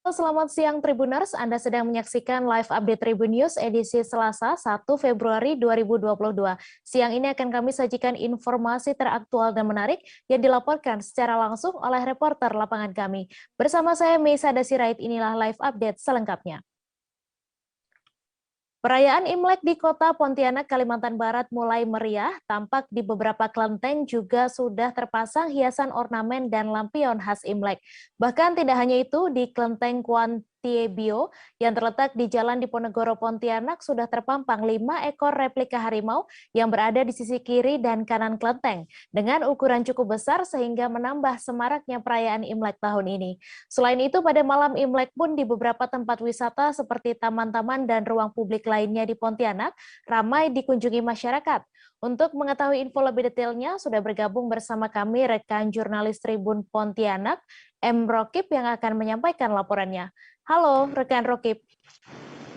Selamat siang Tribuners, Anda sedang menyaksikan live update Tribun News edisi Selasa 1 Februari 2022. Siang ini akan kami sajikan informasi teraktual dan menarik yang dilaporkan secara langsung oleh reporter lapangan kami. Bersama saya Meisa Dasirait, inilah live update selengkapnya. Perayaan Imlek di kota Pontianak, Kalimantan Barat mulai meriah, tampak di beberapa kelenteng juga sudah terpasang hiasan ornamen dan lampion khas Imlek. Bahkan tidak hanya itu, di kelenteng Kuantiebio yang terletak di Jalan Diponegoro Pontianak sudah terpampang 5 ekor replika harimau yang berada di sisi kiri dan kanan kelenteng dengan ukuran cukup besar sehingga menambah semaraknya perayaan Imlek tahun ini. Selain itu, pada malam Imlek pun di beberapa tempat wisata seperti taman-taman dan ruang publik lainnya di Pontianak ramai dikunjungi masyarakat. Untuk mengetahui info lebih detailnya, sudah bergabung bersama kami rekan jurnalis Tribun Pontianak, M. Rokip yang akan menyampaikan laporannya. Halo, rekan Rokip.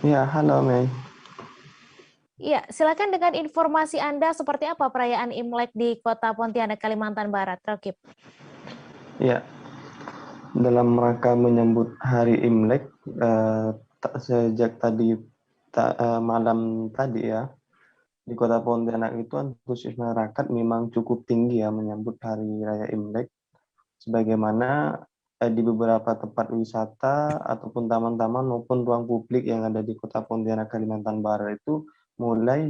Ya, halo Mei. Iya, silakan dengan informasi Anda seperti apa perayaan Imlek di kota Pontianak, Kalimantan Barat, Rokip. Ya, dalam rangka menyambut Hari Imlek, sejak malam tadi ya, di Kota Pontianak itu antusias masyarakat memang cukup tinggi ya menyambut Hari Raya Imlek. Sebagaimana di beberapa tempat wisata ataupun taman-taman maupun ruang publik yang ada di Kota Pontianak, Kalimantan Barat itu mulai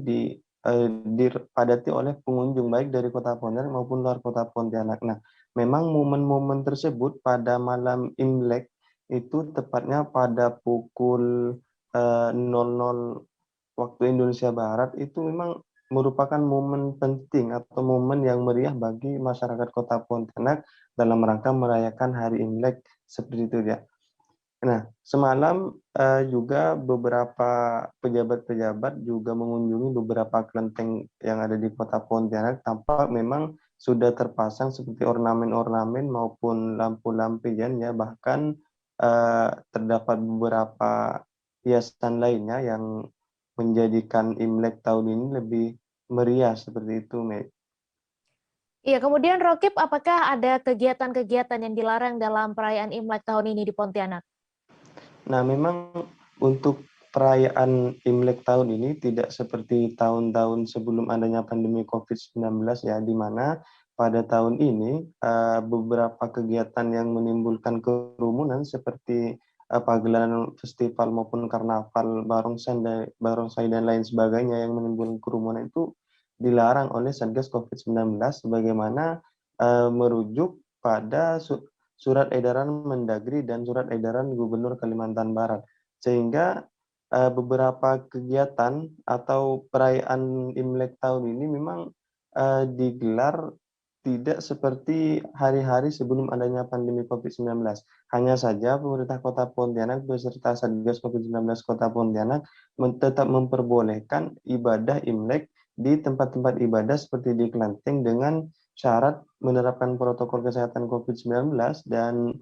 dipadati oleh pengunjung baik dari Kota Pontianak maupun luar Kota Pontianak. Nah, memang momen-momen tersebut pada malam Imlek itu tepatnya pada pukul 00 waktu Indonesia Barat itu memang merupakan momen penting atau momen yang meriah bagi masyarakat Kota Pontianak dalam rangka merayakan Hari Imlek seperti itu ya. Nah, semalam juga beberapa pejabat-pejabat juga mengunjungi beberapa kelenteng yang ada di Kota Pontianak. Tampak memang sudah terpasang seperti ornamen-ornamen maupun lampu-lampion ya. Bahkan terdapat beberapa hiasan lainnya yang menjadikan Imlek tahun ini lebih meriah seperti itu, Mei. Iya, kemudian Rokip, apakah ada kegiatan-kegiatan yang dilarang dalam perayaan Imlek tahun ini di Pontianak? Nah, memang untuk perayaan Imlek tahun ini tidak seperti tahun-tahun sebelum adanya pandemi COVID-19 ya, di mana pada tahun ini beberapa kegiatan yang menimbulkan kerumunan seperti pagelaran festival maupun karnaval barongsai dan lain sebagainya yang menimbulkan kerumunan itu dilarang oleh Satgas COVID-19 sebagaimana merujuk pada surat edaran Mendagri dan surat edaran Gubernur Kalimantan Barat. Sehingga beberapa kegiatan atau perayaan Imlek tahun ini memang digelar tidak seperti hari-hari sebelum adanya pandemi COVID-19. Hanya saja pemerintah Kota Pontianak beserta Satgas COVID-19 Kota Pontianak tetap memperbolehkan ibadah Imlek di tempat-tempat ibadah seperti di kelenteng dengan syarat menerapkan protokol kesehatan COVID-19 dan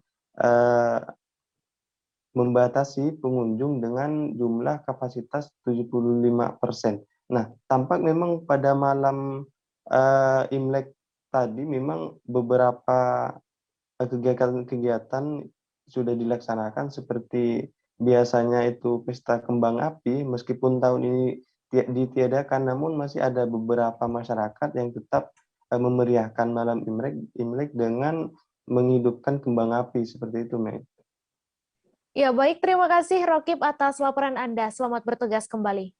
membatasi pengunjung dengan jumlah kapasitas 75%. Nah, tampak memang pada malam Imlek tadi memang beberapa kegiatan-kegiatan sudah dilaksanakan seperti biasanya itu pesta kembang api, meskipun tahun ini ditiadakan, namun masih ada beberapa masyarakat yang tetap memeriahkan malam Imlek dengan menghidupkan kembang api seperti itu, Mei. Ya, baik. Terima kasih Rokip atas laporan Anda. Selamat bertugas kembali.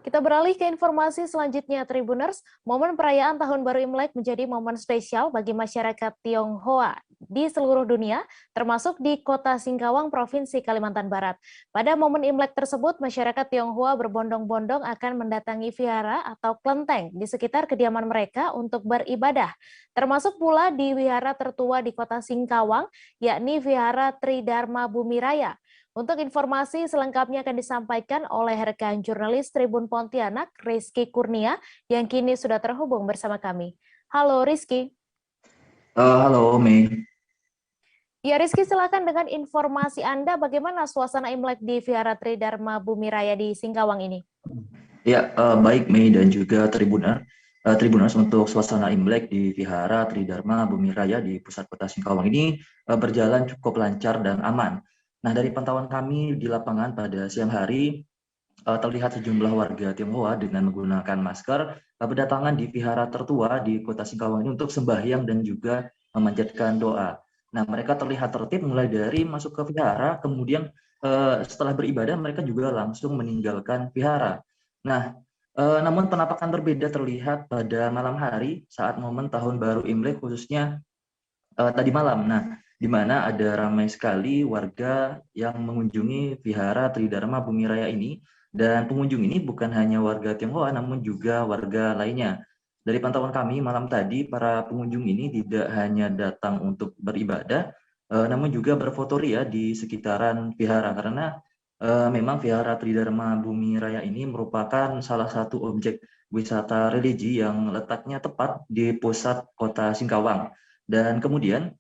Kita beralih ke informasi selanjutnya, Tribuners. Momen perayaan Tahun Baru Imlek menjadi momen spesial bagi masyarakat Tionghoa di seluruh dunia, termasuk di kota Singkawang, Provinsi Kalimantan Barat. Pada momen Imlek tersebut, masyarakat Tionghoa berbondong-bondong akan mendatangi vihara atau kelenteng di sekitar kediaman mereka untuk beribadah. Termasuk pula di wihara tertua di kota Singkawang, yakni Vihara Tridharma Bumi Raya. Untuk informasi selengkapnya akan disampaikan oleh rekan jurnalis Tribun Pontianak, Rizky Kurnia, yang kini sudah terhubung bersama kami. Halo Rizky. Halo Mei. Ya Rizky, silakan dengan informasi Anda bagaimana suasana Imlek di Vihara Tridharma Bumi Raya di Singkawang ini. Ya, baik Mei dan juga Tribuner. Tribuners untuk suasana Imlek di Vihara Tridharma Bumi Raya di pusat kota Singkawang ini berjalan cukup lancar dan aman. Nah, dari pantauan kami di lapangan pada siang hari, terlihat sejumlah warga Tionghoa dengan menggunakan masker berdatangan di vihara tertua di kota Singkawang ini untuk sembahyang dan juga memanjatkan doa. Nah, mereka terlihat tertib mulai dari masuk ke vihara, kemudian setelah beribadah mereka juga langsung meninggalkan vihara. Nah, namun penampakan berbeda terlihat pada malam hari saat momen Tahun Baru Imlek, khususnya tadi malam. Nah, di mana ada ramai sekali warga yang mengunjungi Vihara Tridharma Bumi Raya ini, dan pengunjung ini bukan hanya warga Tionghoa namun juga warga lainnya. Dari pantauan kami malam tadi, para pengunjung ini tidak hanya datang untuk beribadah, namun juga berfotoria di sekitaran vihara, karena memang Vihara Tridharma Bumi Raya ini merupakan salah satu objek wisata religi yang letaknya tepat di pusat kota Singkawang. Dan kemudian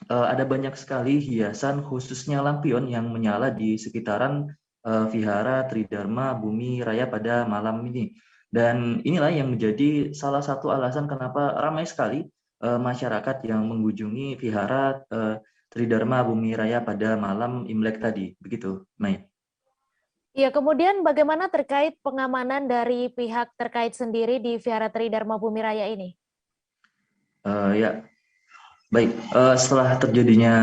ada banyak sekali hiasan khususnya lampion yang menyala di sekitaran Vihara Tridharma Bumi Raya pada malam ini. Dan inilah yang menjadi salah satu alasan kenapa ramai sekali masyarakat yang mengunjungi Vihara Tridharma Bumi Raya pada malam Imlek tadi. Begitu, Mai. Ya, kemudian bagaimana terkait pengamanan dari pihak terkait sendiri di Vihara Tridharma Bumi Raya ini? Ya, baik. Setelah terjadinya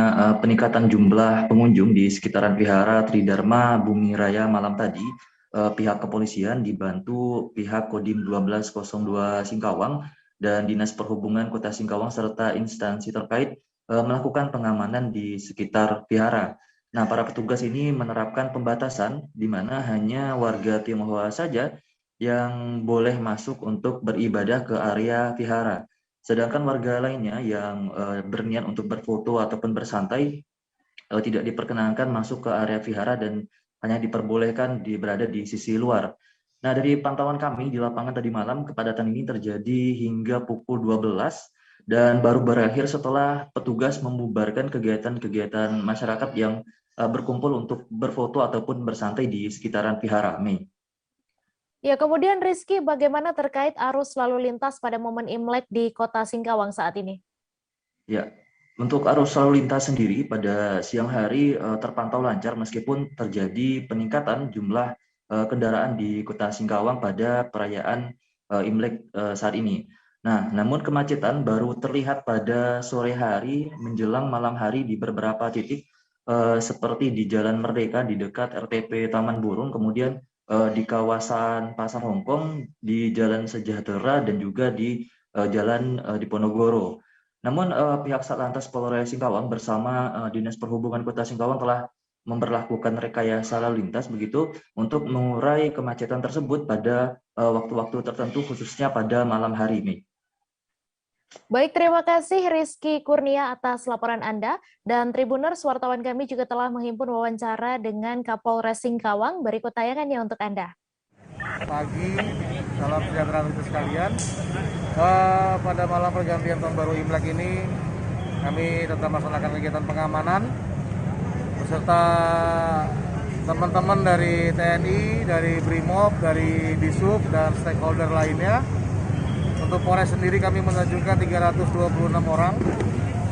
peningkatan jumlah pengunjung di sekitaran Vihara Tridharma Bumi Raya malam tadi, pihak kepolisian dibantu pihak Kodim 1202 Singkawang dan Dinas Perhubungan Kota Singkawang serta instansi terkait melakukan pengamanan di sekitar vihara. Nah, para petugas ini menerapkan pembatasan di mana hanya warga Tionghoa saja yang boleh masuk untuk beribadah ke area vihara. Sedangkan warga lainnya yang berniat untuk berfoto ataupun bersantai tidak diperkenankan masuk ke area vihara dan hanya diperbolehkan berada di sisi luar. Nah, dari pantauan kami di lapangan tadi malam, kepadatan ini terjadi hingga pukul 12 dan baru berakhir setelah petugas membubarkan kegiatan-kegiatan masyarakat yang berkumpul untuk berfoto ataupun bersantai di sekitaran vihara. Mei. Ya, kemudian Rizky, bagaimana terkait arus lalu lintas pada momen Imlek di Kota Singkawang saat ini? Ya, untuk arus lalu lintas sendiri pada siang hari terpantau lancar meskipun terjadi peningkatan jumlah kendaraan di Kota Singkawang pada perayaan Imlek saat ini. Nah, namun kemacetan baru terlihat pada sore hari menjelang malam hari di beberapa titik seperti di Jalan Merdeka di dekat RTP Taman Burung, kemudian di kawasan Pasar Hongkong, di Jalan Sejahtera dan juga di Jalan Diponegoro. Namun pihak Satlantas Polres Singkawang bersama Dinas Perhubungan Kota Singkawang telah memberlakukan rekayasa lalu lintas begitu untuk mengurai kemacetan tersebut pada waktu-waktu tertentu khususnya pada malam hari ini. Baik, terima kasih Rizky Kurnia atas laporan Anda. Dan Tribuners, wartawan kami juga telah menghimpun wawancara dengan Kapolres Singkawang. Berikut tayangannya untuk Anda. Pagi, salam sejahtera untuk sekalian. Pada malam pergantian Tahun Baru Imlek ini, kami tetap melaksanakan kegiatan pengamanan beserta teman-teman dari TNI, dari BRIMOB, dari Disub, dan stakeholder lainnya. Untuk Polres sendiri kami menerjunkan 326 orang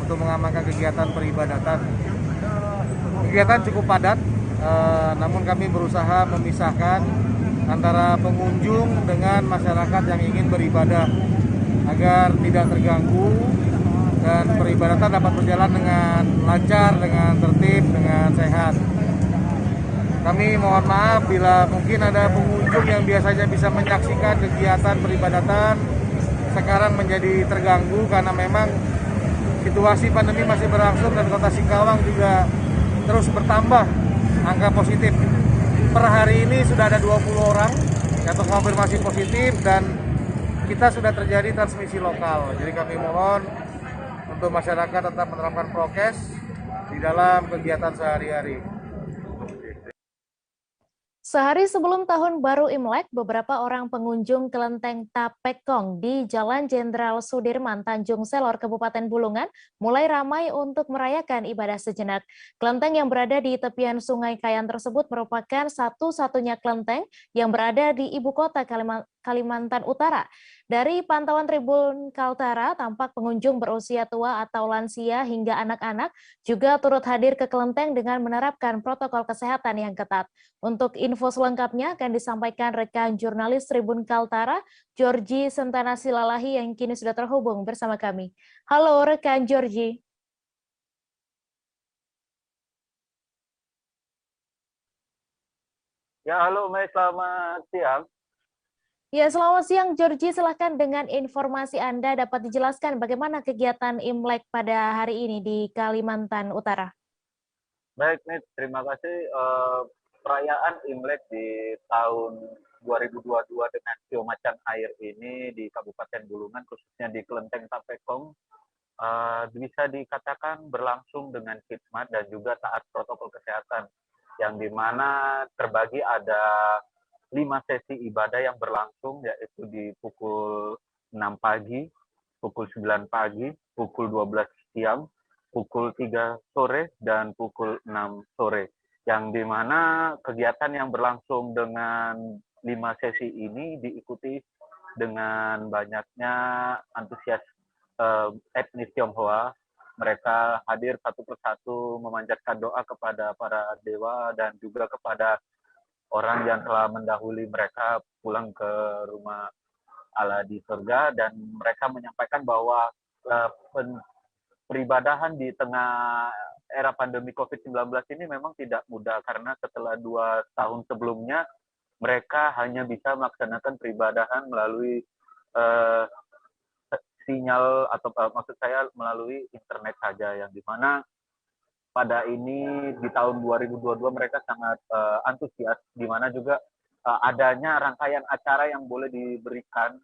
untuk mengamankan kegiatan peribadatan. Kegiatan cukup padat, namun kami berusaha memisahkan antara pengunjung dengan masyarakat yang ingin beribadah agar tidak terganggu dan peribadatan dapat berjalan dengan lancar, dengan tertib, dengan sehat. Kami mohon maaf bila mungkin ada pengunjung yang biasanya bisa menyaksikan kegiatan peribadatan sekarang menjadi terganggu karena memang situasi pandemi masih berlangsung dan Kota Singkawang juga terus bertambah angka positif. Per hari ini sudah ada 20 orang yang terkonfirmasi positif dan kita sudah terjadi transmisi lokal. Jadi kami mohon untuk masyarakat tetap menerapkan prokes di dalam kegiatan sehari-hari. Sehari sebelum Tahun Baru Imlek, beberapa orang pengunjung kelenteng Tapekong di Jalan Jenderal Sudirman, Tanjung Selor, Kabupaten Bulungan, mulai ramai untuk merayakan ibadah sejenak. Kelenteng yang berada di tepian Sungai Kayan tersebut merupakan satu-satunya kelenteng yang berada di ibu kota Kalimantan Utara. Dari pantauan Tribun Kaltara, tampak pengunjung berusia tua atau lansia hingga anak-anak juga turut hadir ke kelenteng dengan menerapkan protokol kesehatan yang ketat. Untuk info selengkapnya akan disampaikan rekan jurnalis Tribun Kaltara, Georgie Sentana Silalahi yang kini sudah terhubung bersama kami. Halo rekan Georgie. Ya, halo Mei, selamat siang. Ya, selamat siang Georgie. Silahkan dengan informasi Anda dapat dijelaskan bagaimana kegiatan Imlek pada hari ini di Kalimantan Utara. Baik, Mei, terima kasih. Perayaan Imlek di tahun 2022 dengan Sio Macan Air ini di Kabupaten Bulungan, khususnya di Kelenteng Tapekong, bisa dikatakan berlangsung dengan khidmat dan juga taat protokol kesehatan, yang dimana terbagi ada 5 sesi ibadah yang berlangsung, yaitu di pukul 6 pagi, pukul 9 pagi, pukul 12 siang, pukul 3 sore, dan pukul 6 sore. Yang dimana kegiatan yang berlangsung dengan 5 sesi ini diikuti dengan banyaknya antusias etnis Tionghoa. Mereka hadir satu persatu memanjatkan doa kepada para dewa dan juga kepada orang yang telah mendahului mereka pulang ke rumah Allah di surga, dan mereka menyampaikan bahwa peribadahan di tengah era pandemi COVID-19 ini memang tidak mudah, karena setelah 2 tahun sebelumnya mereka hanya bisa melaksanakan peribadahan melalui sinyal atau maksud saya melalui internet saja, yang dimana pada ini di tahun 2022 mereka sangat antusias, di mana juga adanya rangkaian acara yang boleh diberikan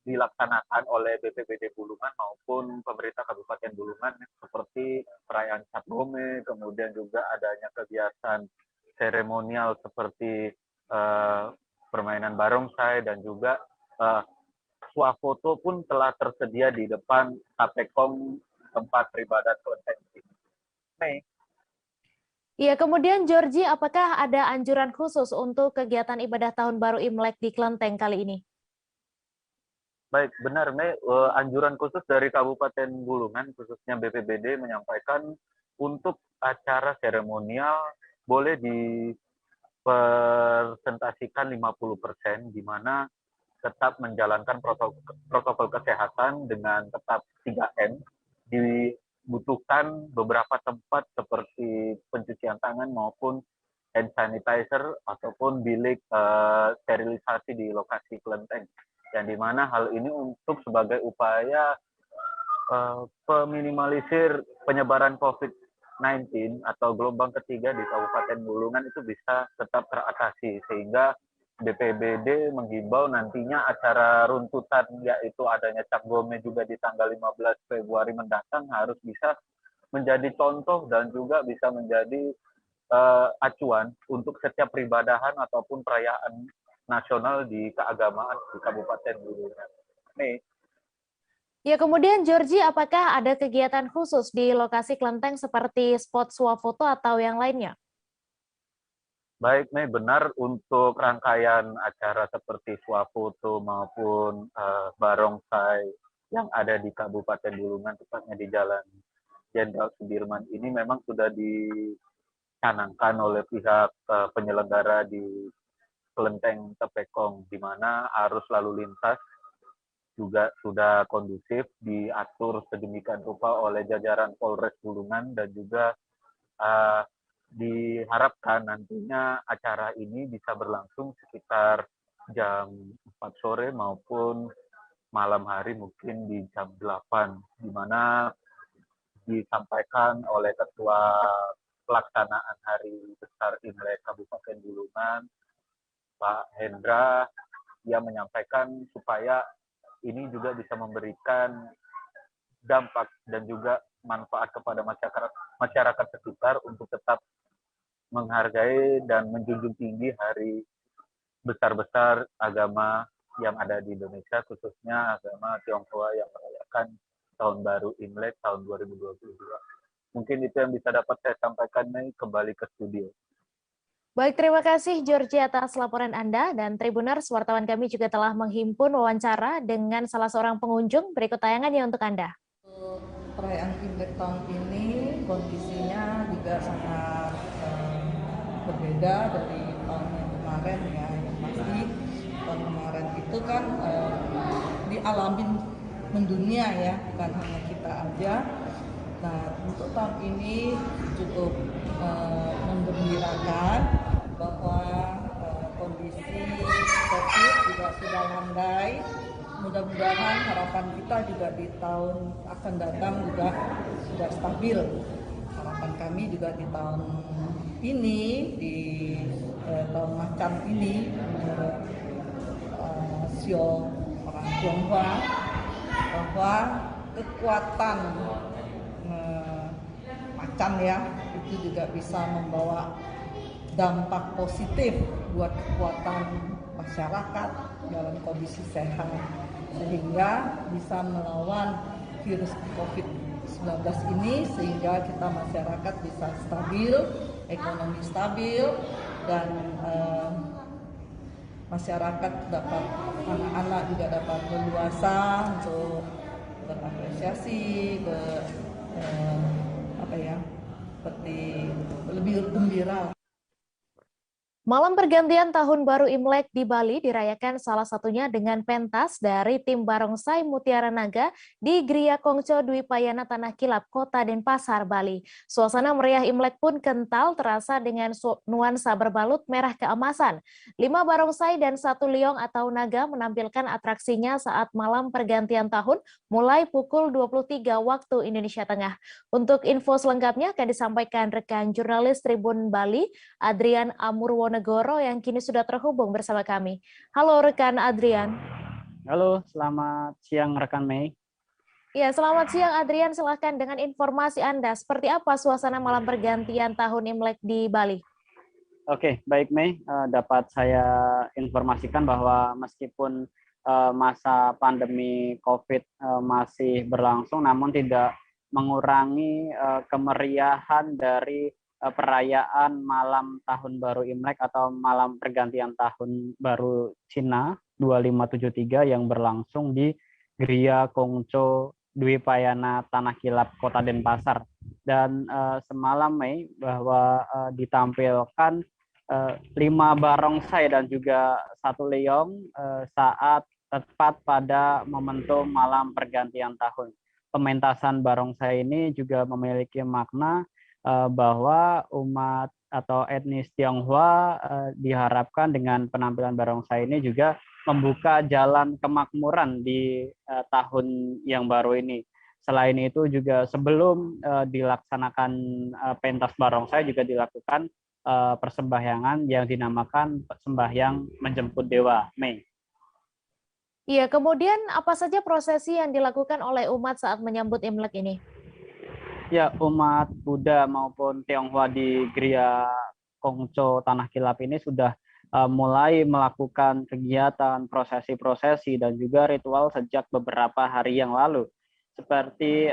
dilaksanakan oleh BPBD Bulungan maupun pemerintah Kabupaten Bulungan, seperti perayaan Cap Gome, kemudian juga adanya kegiatan seremonial seperti permainan barongsai, dan juga swafoto pun telah tersedia di depan Tapekong, tempat beribadah kelenteng ini. Ya, kemudian Georgie, apakah ada anjuran khusus untuk kegiatan ibadah tahun baru Imlek di kelenteng kali ini? Baik, benar, Mei. Anjuran khusus dari Kabupaten Bulungan, khususnya BPBD, menyampaikan untuk acara seremonial boleh dipresentasikan 50%, di mana tetap menjalankan protokol kesehatan dengan tetap 3M. Dibutuhkan beberapa tempat seperti pencucian tangan maupun hand sanitizer ataupun bilik sterilisasi di lokasi kelenteng, yang dimana hal ini untuk sebagai upaya peminimalisir penyebaran COVID-19 atau gelombang ketiga di Kabupaten Bulungan itu bisa tetap teratasi, sehingga BPBD menghimbau nantinya acara runtutan, yaitu adanya Cap Gome juga di tanggal 15 Februari mendatang, harus bisa menjadi contoh dan juga bisa menjadi acuan untuk setiap peribadahan ataupun perayaan nasional di keagamaan di Kabupaten Bulungan. Ya, kemudian Georgie, apakah ada kegiatan khusus di lokasi kelenteng seperti spot swafoto atau yang lainnya? Baik, Mei, benar, untuk rangkaian acara seperti swafoto maupun barongsai yang ada di Kabupaten Bulungan, tepatnya di Jalan Jenderal Sudirman ini, memang sudah dicanangkan oleh pihak penyelenggara di Kelenteng Tapekong, di mana arus lalu lintas juga sudah kondusif, diatur sedemikian rupa oleh jajaran Polres Bulungan, dan juga diharapkan nantinya acara ini bisa berlangsung sekitar jam 4 sore maupun malam hari mungkin di jam 8, di mana disampaikan oleh Ketua Pelaksanaan Hari Besar Imlek Kabupaten Bulungan, Pak Hendra. Dia menyampaikan supaya ini juga bisa memberikan dampak dan juga manfaat kepada masyarakat sekitar untuk tetap menghargai dan menjunjung tinggi hari besar-besar agama yang ada di Indonesia, khususnya agama Tionghoa yang merayakan Tahun Baru Imlek tahun 2022. Mungkin itu yang bisa dapat saya sampaikan, Mei. Kembali ke studio. Baik, terima kasih Georgie atas laporan Anda, dan Tribuners, wartawan kami juga telah menghimpun wawancara dengan salah seorang pengunjung. Berikut tayangannya untuk Anda. Perayaan Imlek tahun ini kondisinya juga sangat berbeda dari tahun yang kemarin ya. Yang pasti tahun kemarin itu kan dialamin mendunia ya, bukan hanya kita aja. Nah, untuk tahun ini cukup menggembirakan bahwa kondisi COVID juga sudah landai. Mudah-mudahan harapan kita juga di tahun akan datang juga sudah stabil. Harapan kami juga di tahun ini, di tahun macan ini, menurut orang Tionghoa, bahwa kekuatan macan ya itu juga bisa membawa dampak positif buat kekuatan masyarakat dalam kondisi sehat, sehingga bisa melawan virus COVID-19 ini, sehingga kita masyarakat bisa stabil, ekonomi stabil, dan masyarakat dapat, anak-anak juga dapat leluasa untuk berapresiasi, seperti lebih gembira. Malam pergantian Tahun Baru Imlek di Bali dirayakan salah satunya dengan pentas dari tim Barongsai Mutiara Naga di Gria Kongco Dwi Payana Tanah Kilap, Kota Denpasar, Bali. Suasana meriah Imlek pun kental terasa dengan nuansa berbalut merah keemasan. 5 barongsai dan 1 liong atau naga menampilkan atraksinya saat malam pergantian tahun mulai pukul 23 waktu Indonesia Tengah. Untuk info selengkapnya akan disampaikan rekan jurnalis Tribun Bali, Adrian Amurwonegoro, yang kini sudah terhubung bersama kami. Halo rekan Adrian. Halo, selamat siang rekan Mei. Ya, selamat siang Adrian. Silahkan dengan informasi Anda. Seperti apa suasana malam pergantian tahun Imlek di Bali? Oke, baik Mei. Dapat saya informasikan bahwa meskipun masa pandemi COVID masih berlangsung, namun tidak mengurangi kemeriahan dari perayaan malam Tahun Baru Imlek atau malam pergantian Tahun Baru Cina 2573 yang berlangsung di Gria Kongco Dwi Payana Tanah Kilap, Kota Denpasar. Dan semalam Mei bahwa ditampilkan 5 barongsai dan juga 1 leong saat tepat pada momentum malam pergantian tahun. Pementasan barongsai ini juga memiliki makna bahwa umat atau etnis Tionghoa diharapkan dengan penampilan barongsai ini juga membuka jalan kemakmuran di tahun yang baru ini. Selain itu juga sebelum dilaksanakan pentas barongsai juga dilakukan persembahyangan yang dinamakan sembahyang menjemput dewa, Mei. Iya, kemudian apa saja prosesi yang dilakukan oleh umat saat menyambut Imlek ini? Ya, umat Buddha maupun Tionghoa di Gria Kongco Tanah Kilap ini sudah mulai melakukan kegiatan, prosesi-prosesi, dan juga ritual sejak beberapa hari yang lalu. Seperti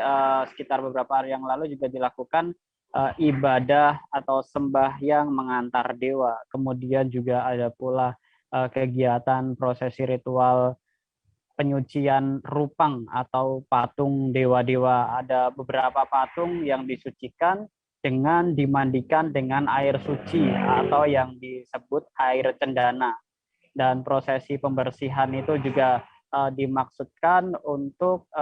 sekitar beberapa hari yang lalu juga dilakukan ibadah atau sembahyang mengantar dewa. Kemudian juga ada pula kegiatan prosesi ritual penyucian rupang atau patung dewa-dewa. Ada beberapa patung yang disucikan dengan dimandikan dengan air suci atau yang disebut air cendana. Dan prosesi pembersihan itu juga dimaksudkan untuk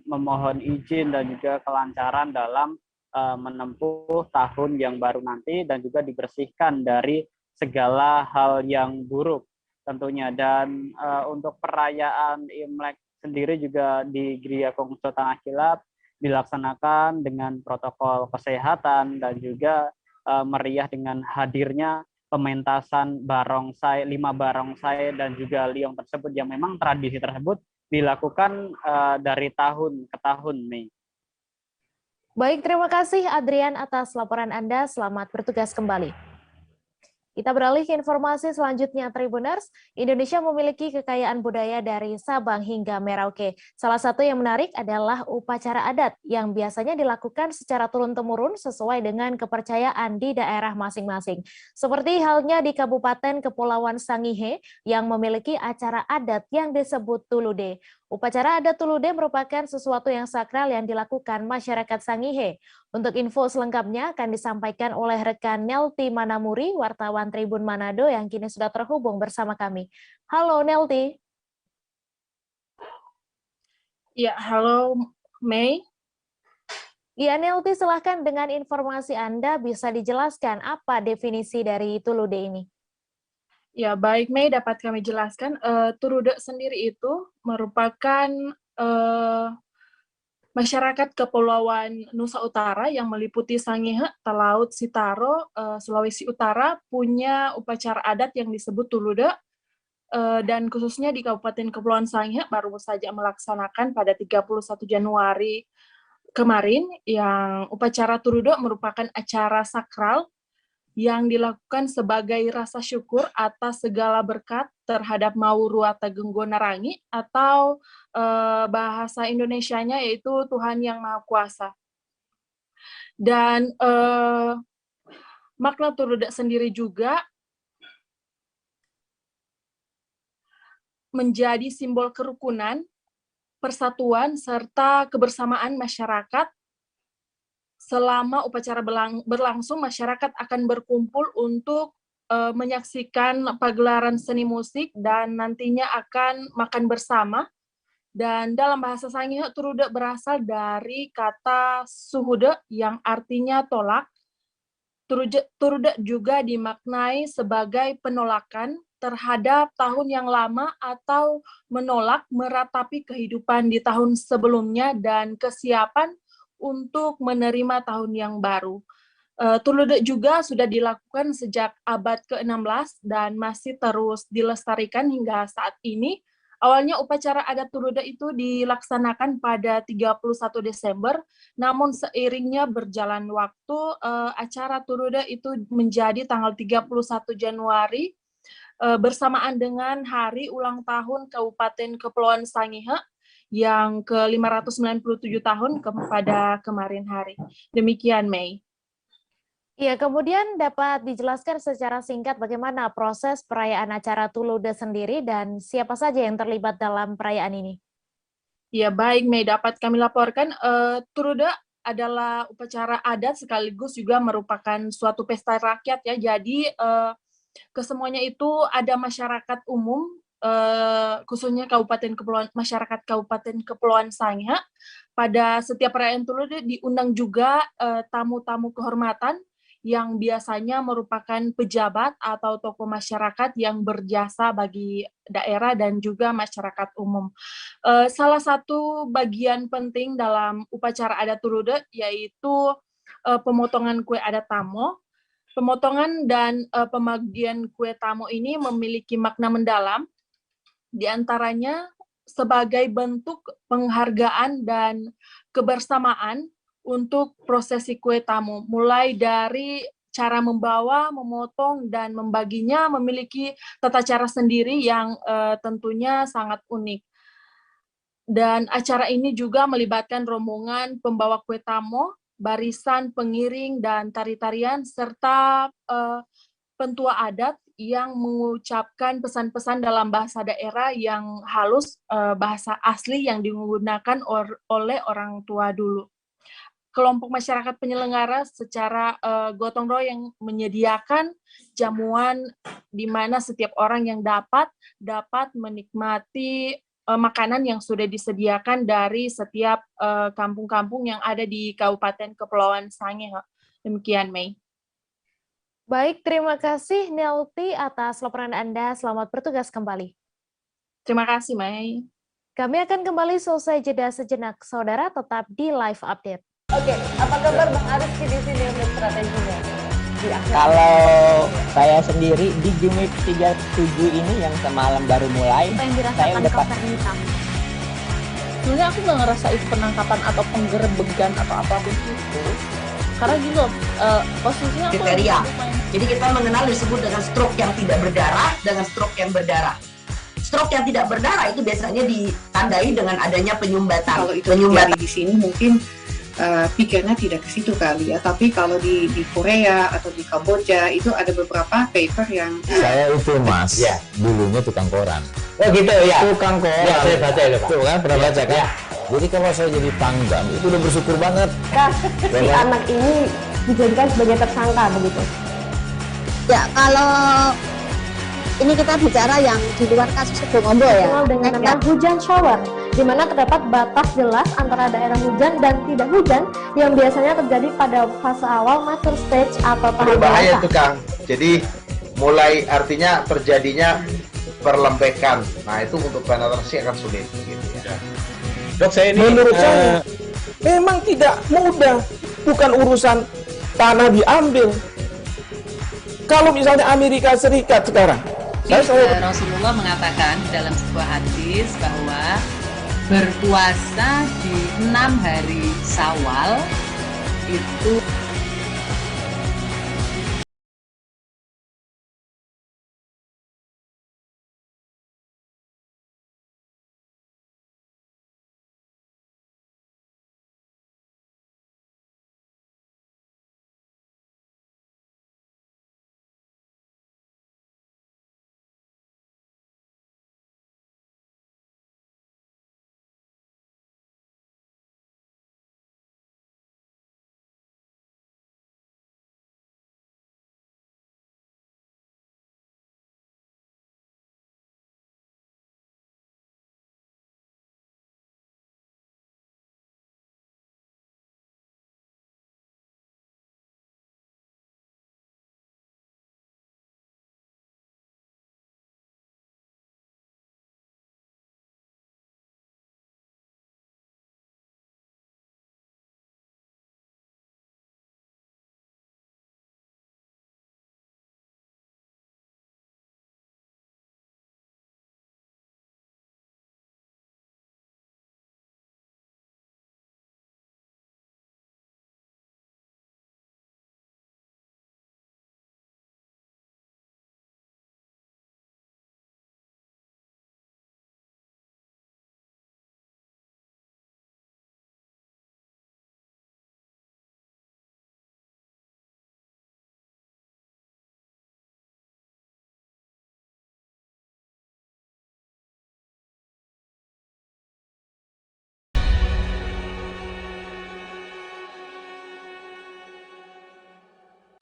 memohon izin dan juga kelancaran dalam menempuh tahun yang baru nanti, dan juga dibersihkan dari segala hal yang buruk tentunya. Dan untuk perayaan Imlek sendiri juga di Gria Kongco Tanah Kilap dilaksanakan dengan protokol kesehatan dan juga meriah dengan hadirnya pementasan barongsai, 5 barongsai dan juga liong tersebut, yang memang tradisi tersebut dilakukan dari tahun ke tahun, Mei. Baik, terima kasih Adrian atas laporan Anda. Selamat bertugas kembali. Kita beralih ke informasi selanjutnya, Tribuners. Indonesia memiliki kekayaan budaya dari Sabang hingga Merauke. Salah satu yang menarik adalah upacara adat yang biasanya dilakukan secara turun-temurun sesuai dengan kepercayaan di daerah masing-masing. Seperti halnya di Kabupaten Kepulauan Sangihe yang memiliki acara adat yang disebut Tulude. Upacara adat Tulude merupakan sesuatu yang sakral yang dilakukan masyarakat Sangihe. Untuk info selengkapnya akan disampaikan oleh rekan Nelti Manamuri, wartawan Tribun Manado yang kini sudah terhubung bersama kami. Halo Nelti. Ya, halo Mei. Ya Nelti, silahkan dengan informasi Anda bisa dijelaskan apa definisi dari Tulude ini. Ya, baik Mei, dapat kami jelaskan. Tulude sendiri itu merupakan masyarakat Kepulauan Nusa Utara yang meliputi Sangihe, Talaut, Sitaro, Sulawesi Utara punya upacara adat yang disebut Tulude, dan khususnya di Kabupaten Kepulauan Sangihe baru saja melaksanakan pada 31 Januari kemarin, yang upacara Tulude merupakan acara sakral yang dilakukan sebagai rasa syukur atas segala berkat terhadap Mauru Atau Genggonarangi atau bahasa Indonesianya yaitu Tuhan Yang Maha Kuasa. Dan makna Tulude sendiri juga menjadi simbol kerukunan, persatuan, serta kebersamaan masyarakat. Selama upacara berlangsung, masyarakat akan berkumpul untuk menyaksikan pagelaran seni musik dan nantinya akan makan bersama. Dan dalam bahasa Sangihe, Tulude berasal dari kata suhude yang artinya tolak. Tulude juga dimaknai sebagai penolakan terhadap tahun yang lama atau menolak meratapi kehidupan di tahun sebelumnya dan kesiapan untuk menerima tahun yang baru. Tulude juga sudah dilakukan sejak abad ke-16 dan masih terus dilestarikan hingga saat ini. Awalnya upacara adat Tulude itu dilaksanakan pada 31 Desember, namun seiringnya berjalan waktu, acara Tulude itu menjadi tanggal 31 Januari, bersamaan dengan hari ulang tahun Kabupaten Kepulauan Sangihe, yang ke-597 tahun pada kemarin hari. Demikian, Mei. Ya, kemudian dapat dijelaskan secara singkat bagaimana proses perayaan acara Tulude sendiri dan siapa saja yang terlibat dalam perayaan ini? Ya, baik, Mei. Dapat kami laporkan, Tulude adalah upacara adat sekaligus juga merupakan suatu pesta rakyat ya. Jadi, kesemuanya itu ada masyarakat umum, khususnya masyarakat Kabupaten Kepulauan Sangihe. Pada setiap perayaan Tulude diundang juga tamu-tamu kehormatan yang biasanya merupakan pejabat atau tokoh masyarakat yang berjasa bagi daerah dan juga masyarakat umum. Salah satu bagian penting dalam upacara adat Tulude yaitu pemotongan kue adat Tamo. Pemotongan dan pembagian kue Tamo ini memiliki makna mendalam, di antaranya sebagai bentuk penghargaan dan kebersamaan untuk prosesi kue Tamo, mulai dari cara membawa, memotong, dan membaginya memiliki tata cara sendiri yang tentunya sangat unik. Dan acara ini juga melibatkan rombongan pembawa kue Tamo, barisan pengiring dan tari-tarian, serta pentua adat yang mengucapkan pesan-pesan dalam bahasa daerah yang halus, bahasa asli yang digunakan oleh orang tua dulu. Kelompok masyarakat penyelenggara secara gotong royong menyediakan jamuan di mana setiap orang yang dapat menikmati makanan yang sudah disediakan dari setiap kampung-kampung yang ada di Kabupaten Kepulauan Sangihe. Demikian, Mei. Baik, terima kasih Nelti atas laporan Anda. Selamat bertugas kembali. Terima kasih, Mei. Kami akan kembali selesai jeda sejenak. Saudara tetap di Live Update. Oke, apa kabar Bang Ariski di sini untuk strateginya? Kalau saya sendiri di Game Week 37 ini yang semalam baru mulai, Apa yang saya dirasakan udah Kautsar Hitam? Sebenarnya aku nggak ngerasa itu penangkapan atau penggerebegan atau apapun itu, karena gini loh, posisinya aku lagi main Jadi kita mengenal disebut dengan stroke yang tidak berdarah dengan stroke yang berdarah. Stroke yang tidak berdarah itu biasanya ditandai dengan adanya penyumbatan. Kalau itu terjadi di sini mungkin pikirnya tidak ke situ kali ya, tapi kalau di Korea atau di Kamboja itu ada beberapa paper yang saya itu mas, ya, dulunya tukang koran. Oh gitu ya. Tukang koran. Ya, saya baca itu Pak. Tuh kan pernah baca kan? Ya. Jadi kalau saya jadi pangdam itu udah bersyukur banget. Si anak ini dijadikan sebagai tersangka begitu. Ya, kalau ini kita bicara yang di luar kasus Sebongombo ya. Dengan nama hujan shower, di mana terdapat batas jelas antara daerah hujan dan tidak hujan yang biasanya terjadi pada fase awal mature stage atau tahap berbahaya dewasa. itu Kang. Jadi mulai artinya terjadinya perlembekan. Nah itu untuk penetrasi akan sulit. Gitu ya. Dok, saya ini menurut saya memang tidak mudah, bukan urusan tanah diambil. Kalau misalnya Amerika Serikat sekarang, Rasulullah mengatakan dalam sebuah hadis bahwa berpuasa di 6 hari Syawal itu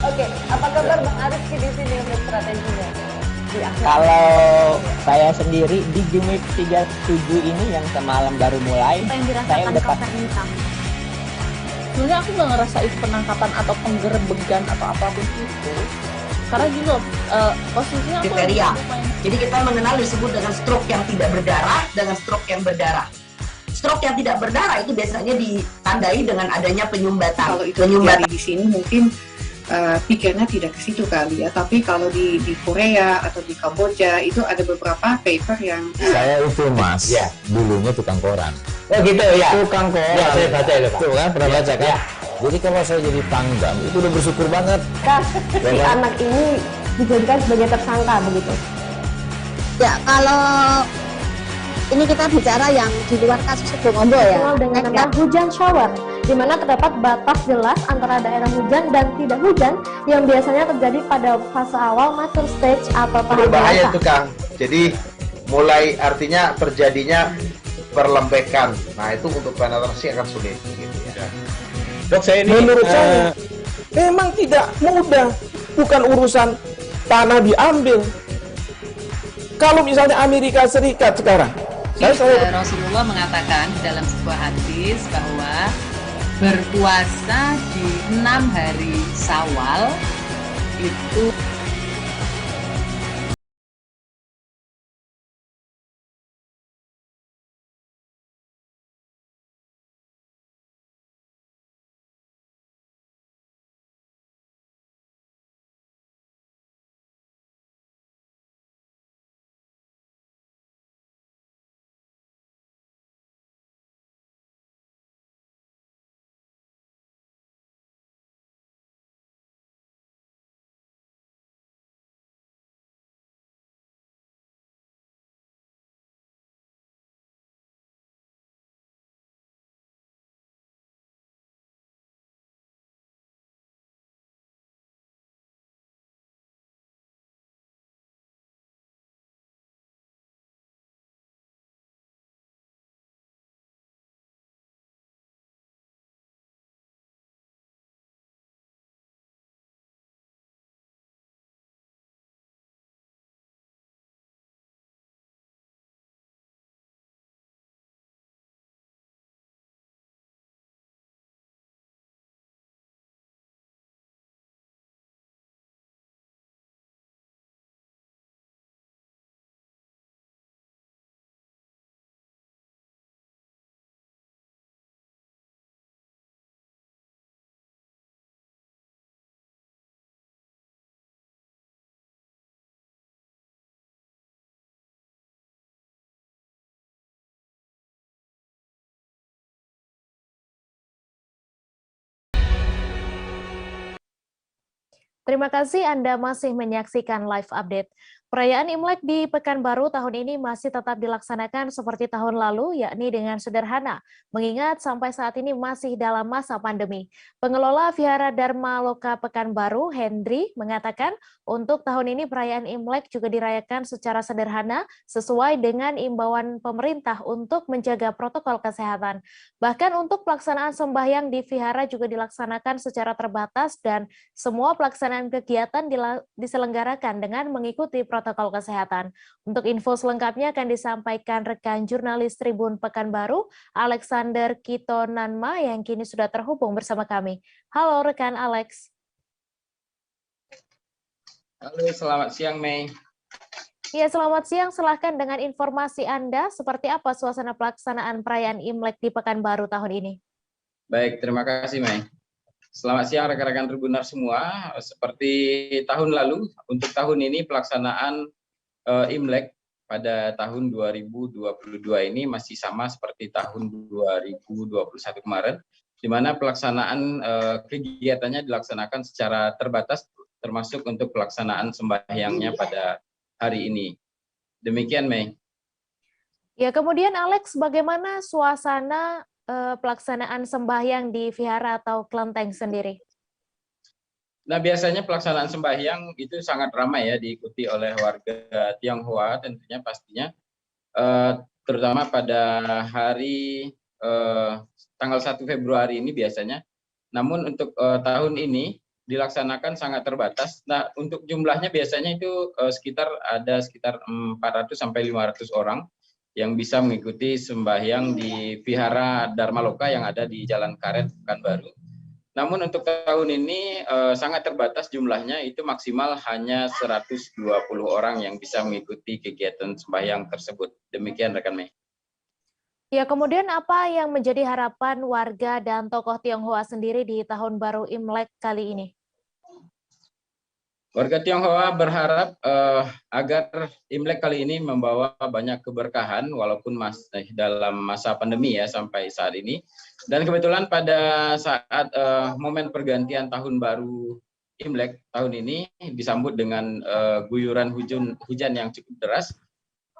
Oke, apa kabar Bang Arifki di sini untuk strateginya? Kalau saya sendiri di Jumip 37 ini yang semalam baru mulai, Apa yang saya dirasakan udah Kak Fernita? Sebenarnya aku nggak ngerasa itu penangkapan atau penggerebegan atau apapun itu. Karena gini loh, posisinya aku kriteria. Jadi kita mengenal disebut dengan stroke yang tidak berdarah dengan stroke yang berdarah. Stroke yang tidak berdarah itu biasanya ditandai dengan adanya penyumbatan. Kalau itu terjadi di sini mungkin pikirnya tidak ke situ kali ya, tapi kalau di Korea atau di Kamboja itu ada beberapa paper yang Saya itu mas, ya, dulunya tukang koran. Oh gitu ya. Tukang koran. Ya, saya baca itu Pak. Tuh kan pernah baca kan? Ya. Jadi kalau saya jadi pangdam itu udah bersyukur banget. Si anak ini dijadikan sebagai tersangka begitu. Ya, kalau ini kita bicara yang di luar kasus Sebongombo ya. Dengan nama hujan shower, di mana terdapat batas jelas antara daerah hujan dan tidak hujan yang biasanya terjadi pada fase awal mature stage atau tahap berbahaya dewasa. itu Kang. Jadi mulai artinya terjadinya perlembekan. Nah itu untuk penetrasi akan sulit. Gitu ya. Dok, saya ini menurut saya memang tidak mudah, bukan urusan tanah diambil. Kalau misalnya Amerika Serikat sekarang, Rasulullah mengatakan dalam sebuah hadis bahwa berpuasa di 6 hari Syawal itu Terima kasih Anda masih menyaksikan live update. Perayaan Imlek di Pekanbaru tahun ini masih tetap dilaksanakan seperti tahun lalu, yakni dengan sederhana, mengingat sampai saat ini masih dalam masa pandemi. Pengelola Vihara Dharma Loka Pekanbaru, Hendri, mengatakan untuk tahun ini perayaan Imlek juga dirayakan secara sederhana sesuai dengan imbauan pemerintah untuk menjaga protokol kesehatan. Bahkan untuk pelaksanaan sembahyang di Vihara juga dilaksanakan secara terbatas dan semua pelaksanaan kegiatan diselenggarakan dengan mengikuti protokol kesehatan. Untuk info selengkapnya akan disampaikan rekan jurnalis Tribun Pekanbaru, Alexander Kitonanma, yang kini sudah terhubung bersama kami. Halo rekan Alex. Halo, selamat siang Mei. Ya, selamat siang. Silahkan dengan informasi Anda, seperti apa suasana pelaksanaan perayaan Imlek di Pekanbaru tahun ini? Baik, terima kasih Mei. Selamat siang rekan-rekan Tribunar semua. Seperti tahun lalu, untuk tahun ini pelaksanaan Imlek pada tahun 2022 ini masih sama seperti tahun 2021 kemarin, di mana pelaksanaan kegiatannya dilaksanakan secara terbatas, termasuk untuk pelaksanaan sembahyangnya pada hari ini. Demikian, Mei. Ya, kemudian Alex, bagaimana suasana pelaksanaan sembahyang di vihara atau kelenteng sendiri? Nah, biasanya pelaksanaan sembahyang itu sangat ramai ya, diikuti oleh warga Tionghoa tentunya pastinya, terutama pada hari tanggal 1 Februari ini biasanya. Namun untuk tahun ini dilaksanakan sangat terbatas. Nah, untuk jumlahnya biasanya itu sekitar 400 sampai 500 orang yang bisa mengikuti sembahyang di Vihara Dharma Loka yang ada di Jalan Karet, Pekanbaru. Namun untuk tahun ini sangat terbatas jumlahnya, itu maksimal hanya 120 orang yang bisa mengikuti kegiatan sembahyang tersebut. Demikian rekan Mei. Ya, kemudian apa yang menjadi harapan warga dan tokoh Tionghoa sendiri di Tahun Baru Imlek kali ini? Warga Tionghoa berharap agar Imlek kali ini membawa banyak keberkahan walaupun dalam masa pandemi ya sampai saat ini. Dan kebetulan pada saat momen pergantian tahun baru Imlek tahun ini disambut dengan guyuran hujan yang cukup deras.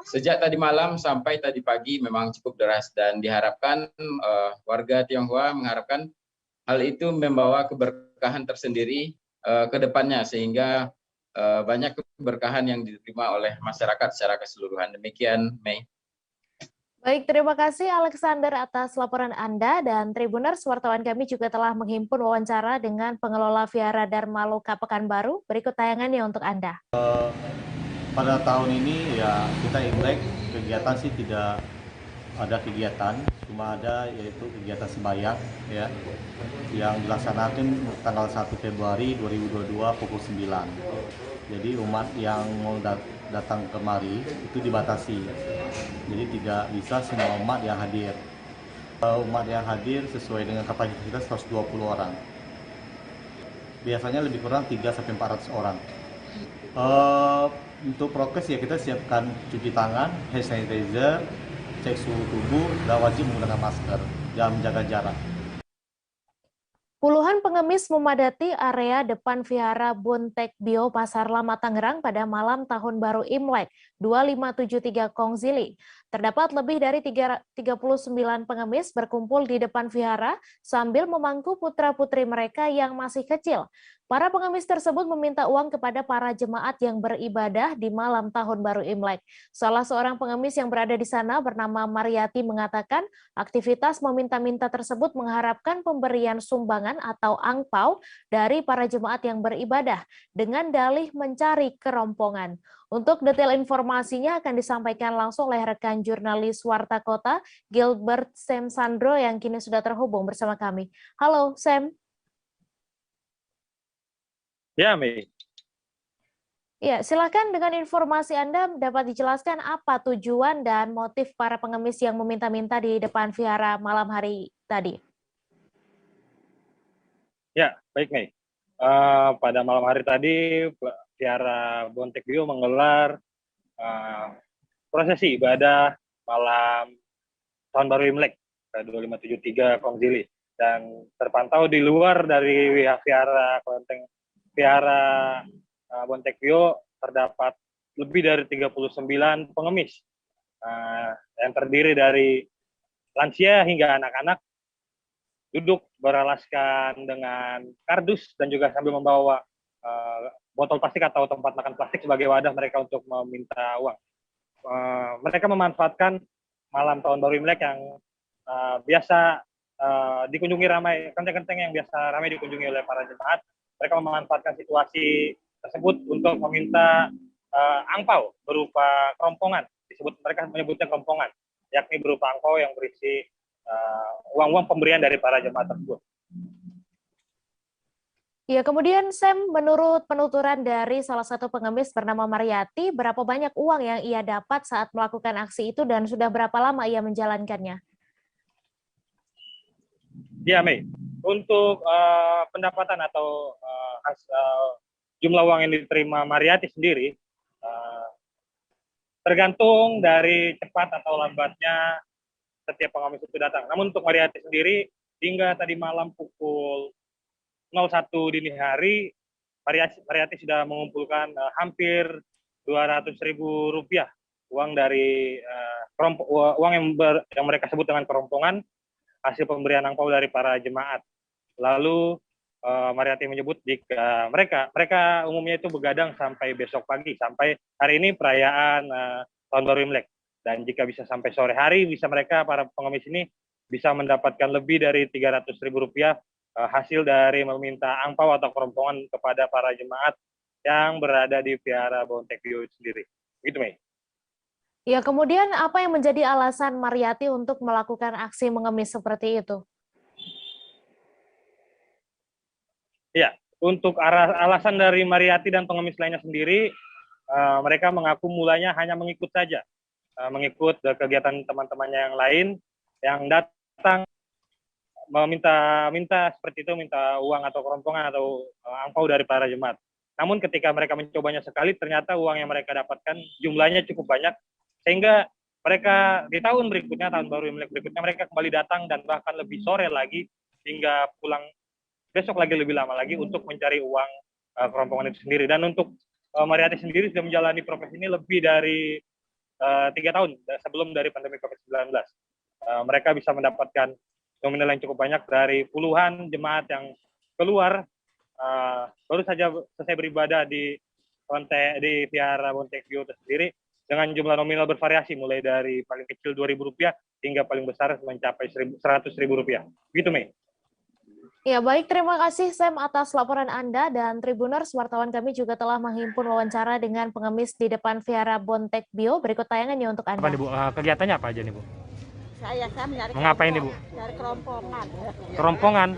Sejak tadi malam sampai tadi pagi memang cukup deras, dan diharapkan warga Tionghoa mengharapkan hal itu membawa keberkahan tersendiri ke depannya, sehingga banyak keberkahan yang diterima oleh masyarakat secara keseluruhan. Demikian, Mei. Baik, terima kasih Alexander atas laporan Anda, dan Tribuners, wartawan kami juga telah menghimpun wawancara dengan pengelola Vihara Dharma Loka Pekanbaru. Berikut tayangannya untuk Anda. Pada tahun ini ya kita Imlek, kegiatan sih tidak ada kegiatan, cuma ada yaitu kegiatan sembahyang ya yang dilaksanakan tanggal 1 Februari 2022 pukul 9. Jadi umat yang mau datang kemari itu dibatasi. Jadi tidak bisa semua umat yang hadir. Umat yang hadir sesuai dengan kapasitas 120 orang. Biasanya lebih kurang 3 sampai 400 orang. Untuk prokes ya kita siapkan cuci tangan, hand sanitizer, cek suhu tubuh, dan wajib menggunakan masker dan menjaga jarak. Puluhan pengemis memadati area depan Vihara Bontek Bio Pasar Lama Tangerang pada malam Tahun Baru Imlek 2573 Kongzili. Terdapat lebih dari 39 pengemis berkumpul di depan vihara sambil memangku putra-putri mereka yang masih kecil. Para pengemis tersebut meminta uang kepada para jemaat yang beribadah di malam Tahun Baru Imlek. Salah seorang pengemis yang berada di sana bernama Mariati mengatakan aktivitas meminta-minta tersebut mengharapkan pemberian sumbangan atau angpau dari para jemaat yang beribadah dengan dalih mencari kerompongan. Untuk detail informasinya akan disampaikan langsung oleh rekan jurnalis Warta Kota, Gilbert Sam Sandro, yang kini sudah terhubung bersama kami. Halo, Sam. Ya, Mei. Ya, silakan dengan informasi Anda dapat dijelaskan apa tujuan dan motif para pengemis yang meminta-minta di depan vihara malam hari tadi. Ya, baik, Mei. Pada malam hari tadi, Vihara Bontek Bio menggelar prosesi ibadah malam Tahun Baru Imlek 2573 Kongzili, dan terpantau di luar dari Vihara Kelenteng Vihara Bontekvio terdapat lebih dari 39 pengemis yang terdiri dari lansia hingga anak-anak duduk beralaskan dengan kardus dan juga sambil membawa botol plastik atau tempat makan plastik sebagai wadah mereka untuk meminta uang. Mereka memanfaatkan malam tahun baru Imlek yang biasa dikunjungi ramai, kelenteng-kelenteng yang biasa ramai dikunjungi oleh para jemaat. Mereka memanfaatkan situasi tersebut untuk meminta angpau berupa kerompongan. Mereka menyebutnya kerompongan, yakni berupa angpau yang berisi uang-uang pemberian dari para jemaat tersebut. Ya, kemudian Sam, menurut penuturan dari salah satu pengemis bernama Mariati, berapa banyak uang yang ia dapat saat melakukan aksi itu dan sudah berapa lama ia menjalankannya? Ya, Mei. Untuk pendapatan atau jumlah uang yang diterima Mariati sendiri, tergantung dari cepat atau lambatnya setiap pengemis itu datang. Namun untuk Mariati sendiri, hingga tadi malam pukul 01 dini hari, Mariati sudah mengumpulkan hampir Rp200.000 uang dari uang yang mereka sebut dengan kerompongan hasil pemberian angpau dari para jemaat. Lalu Mariati menyebut jika mereka umumnya itu begadang sampai besok pagi, sampai hari ini perayaan Tahun Baru Imlek. Dan jika bisa sampai sore hari, bisa mereka para pengemis ini bisa mendapatkan lebih dari Rp300.000 hasil dari meminta angpau atau kerompongan kepada para jemaat yang berada di Vihara Bontekvio sendiri. Begitu, Mei. Ya, kemudian apa yang menjadi alasan Mariati untuk melakukan aksi mengemis seperti itu? Ya, untuk alasan dari Mariati dan pengemis lainnya sendiri, mereka mengaku mulanya hanya mengikut saja, mengikut kegiatan teman-temannya yang lain yang datang minta seperti itu, minta uang atau kerompongan atau angpau dari para jemaat. Namun ketika mereka mencobanya sekali, ternyata uang yang mereka dapatkan jumlahnya cukup banyak, sehingga mereka di tahun berikutnya, tahun baru Imlek berikutnya, mereka kembali datang dan bahkan lebih sore lagi hingga pulang besok lagi lebih lama lagi untuk mencari uang kerompongan itu sendiri. Dan untuk Mariati sendiri sudah menjalani profesi ini lebih dari 3 tahun sebelum dari pandemi COVID-19. Mereka bisa mendapatkan nominal yang cukup banyak dari puluhan jemaat yang keluar baru saja selesai beribadah di Vihara Bontekvio itu sendiri dengan jumlah nominal bervariasi mulai dari paling kecil Rp2.000 hingga paling besar mencapai Rp100.000. Begitu, Mei. Ya, baik. Terima kasih, Sam, atas laporan Anda. Dan Tribuners, wartawan kami juga telah menghimpun wawancara dengan pengemis di depan Vihara Bontekvio. Berikut tayangannya untuk Anda. Apa nih, Bu? Kegiatannya apa aja nih, Bu? Saya mencari ngapain nih, Bu? Cari kerompongan. Kerompongan?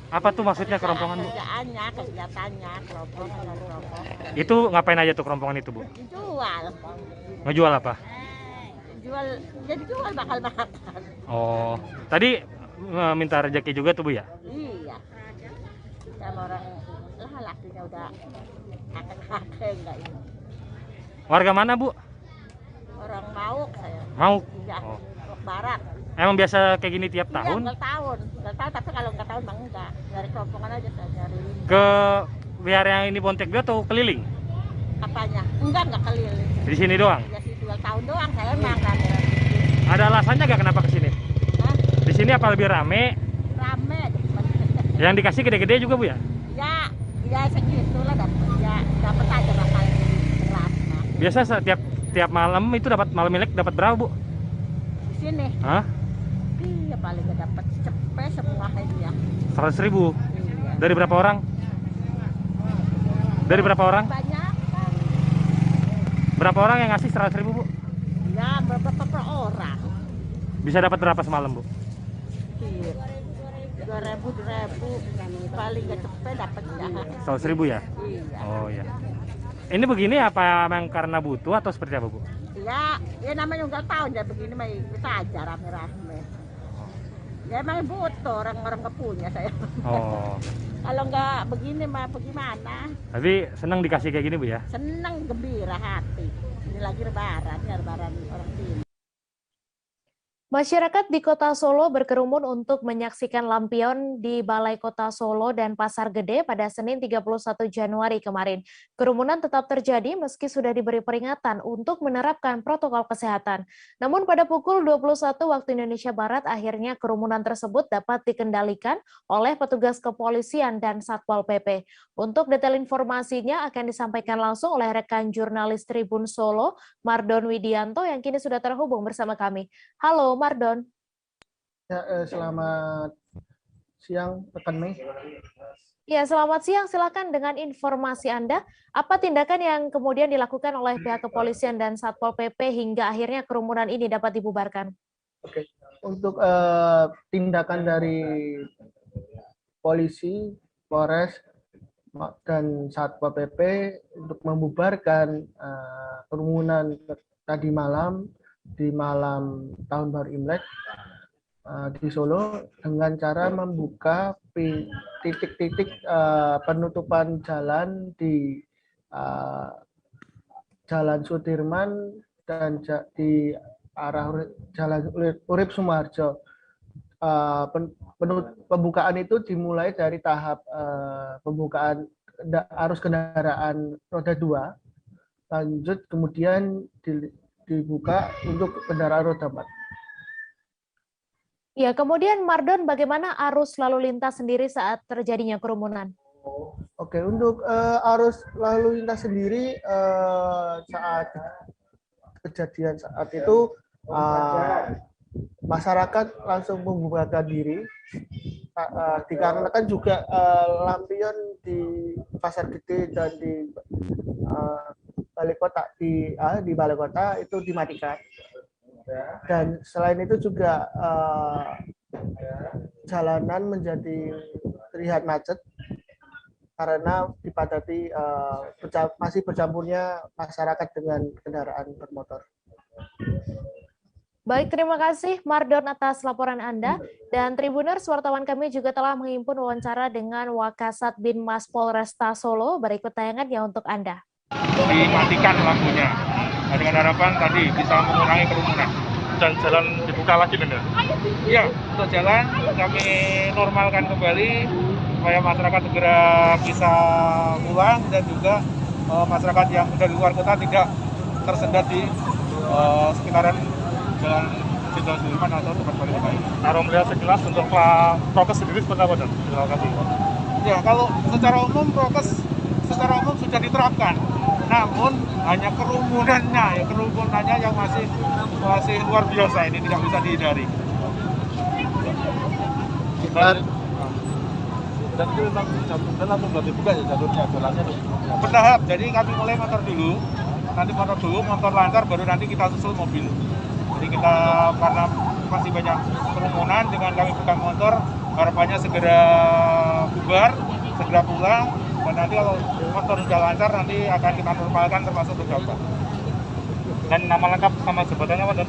Apa tuh maksudnya kerompongan, Bu? Kegiatannya, kerompongan. Itu ngapain aja tuh kerompongan itu, Bu? Jual. Ngejual apa? Jual bakal makan. Oh, tadi minta rezeki juga tuh, Bu, ya? Iya. Sama orang lakinya udah kakek enggak ini. Warga mana, Bu? Orang Mauk saya. Mauk? Iya, oh. Mauk Barat. Emang biasa kayak gini tiap tahun? Iya, enggak tahun, tapi kalau enggak tahun bang enggak. Dari kerompongan aja saya nyari. Ke Vihara yang ini Bontekvio atau keliling? Apanya? Enggak keliling. Di sini doang? Ya sih 2 tahun doang saya emang kan. Ada alasannya nggak kenapa ke sini? Di sini apa lebih rame? Rame. Yang dikasih gede-gede juga, Bu, ya? Ya segitulah dapat. Ya dapat aja bakal kelas. Biasa tiap malam itu dapat malam Imlek dapat berapa, Bu? Di sini? Hah? Iya, paling nggak dapat cepet semua ya. 100.000. Dari berapa orang? Dari berapa orang? Banyak. Berapa orang yang ngasih 100.000, Bu? Ya, berapa orang. Bisa dapat berapa semalam, Bu? 2.000 paling nggak cepet dapat ya. 100.000 ya? Iya. Oh ya. Ini begini apa memang karena butuh atau seperti apa, Bu? Ya namanya nggak tahu ya begini mah kita aja rame-rame. Ya emang butuh orang-orang nggak punya saya. Oh. Kalau nggak begini mah bagaimana? Tapi senang dikasih kayak gini, Bu, ya? Senang, gembira hati. Ini lagi lebaran, ya lebaran orang sini. Masyarakat di Kota Solo berkerumun untuk menyaksikan lampion di Balai Kota Solo dan Pasar Gede pada Senin 31 Januari kemarin. Kerumunan tetap terjadi meski sudah diberi peringatan untuk menerapkan protokol kesehatan. Namun pada pukul 21 waktu Indonesia Barat, akhirnya kerumunan tersebut dapat dikendalikan oleh petugas kepolisian dan Satpol PP. Untuk detail informasinya akan disampaikan langsung oleh rekan jurnalis Tribun Solo, Mardon Widianto, yang kini sudah terhubung bersama kami. Halo, Mardon. Ya, selamat siang, rekan Mei. Ya, selamat siang. Silakan dengan informasi Anda. Apa tindakan yang kemudian dilakukan oleh pihak kepolisian dan Satpol PP hingga akhirnya kerumunan ini dapat dibubarkan? Oke, untuk tindakan dari polisi, Polres, dan Satpol PP untuk membubarkan kerumunan tadi malam, di malam Tahun Baru Imlek di Solo dengan cara membuka titik-titik penutupan jalan di Jalan Sudirman dan di arah Jalan Urip Sumarjo. Pembukaan itu dimulai dari tahap pembukaan arus kendaraan roda 2, lanjut kemudian dibuka untuk kendaraan roda 4. Ya, kemudian Mardon, bagaimana arus lalu lintas sendiri saat terjadinya kerumunan? Oke, untuk arus lalu lintas sendiri saat kejadian saat itu masyarakat langsung membubarkan diri, dikarenakan juga lampion di Pasar Gede dan di Balai Kota di Balai Kota itu dimatikan, dan selain itu juga jalanan menjadi terlihat macet karena dipadati masih bercampurnya masyarakat dengan kendaraan bermotor. Baik, terima kasih Mardon atas laporan Anda. Dan Tribuners, wartawan kami juga telah menghimpun wawancara dengan Wakasat Binmas Polresta Solo. Berikut tayangannya untuk Anda. Dimatikan lampunya. Nah, dengan harapan tadi bisa mengurangi kerumunan. Dan jalan dibuka lagi, Benda? Iya, untuk jalan kami normalkan kembali supaya masyarakat segera bisa pulang dan juga masyarakat yang dari luar kota tidak tersendat di sekitaran Jalan Jenderal Sudirman atau tempat balik kota ini. Nah, melihat sekilas untuk prokes sendiri seperti apa, Dan? Terima kasih. Ya, kalau secara umum prokes secara umum sudah diterapkan, namun hanya kerumunannya yang masih luar biasa, ini tidak bisa dihindari. Dan itu memang langsung dibuka ya jalannya. Bertahap, jadi kami mulai motor dulu, motor lancar, baru nanti kita susul mobil. Jadi kita karena masih banyak kerumunan, dengan kami buka motor, harapannya segera bubar, segera pulang, dan nanti kalau motor sudah lancar nanti akan kita normalkan termasuk beberapa. Dan nama lengkap sama jabatannya apa, Dan?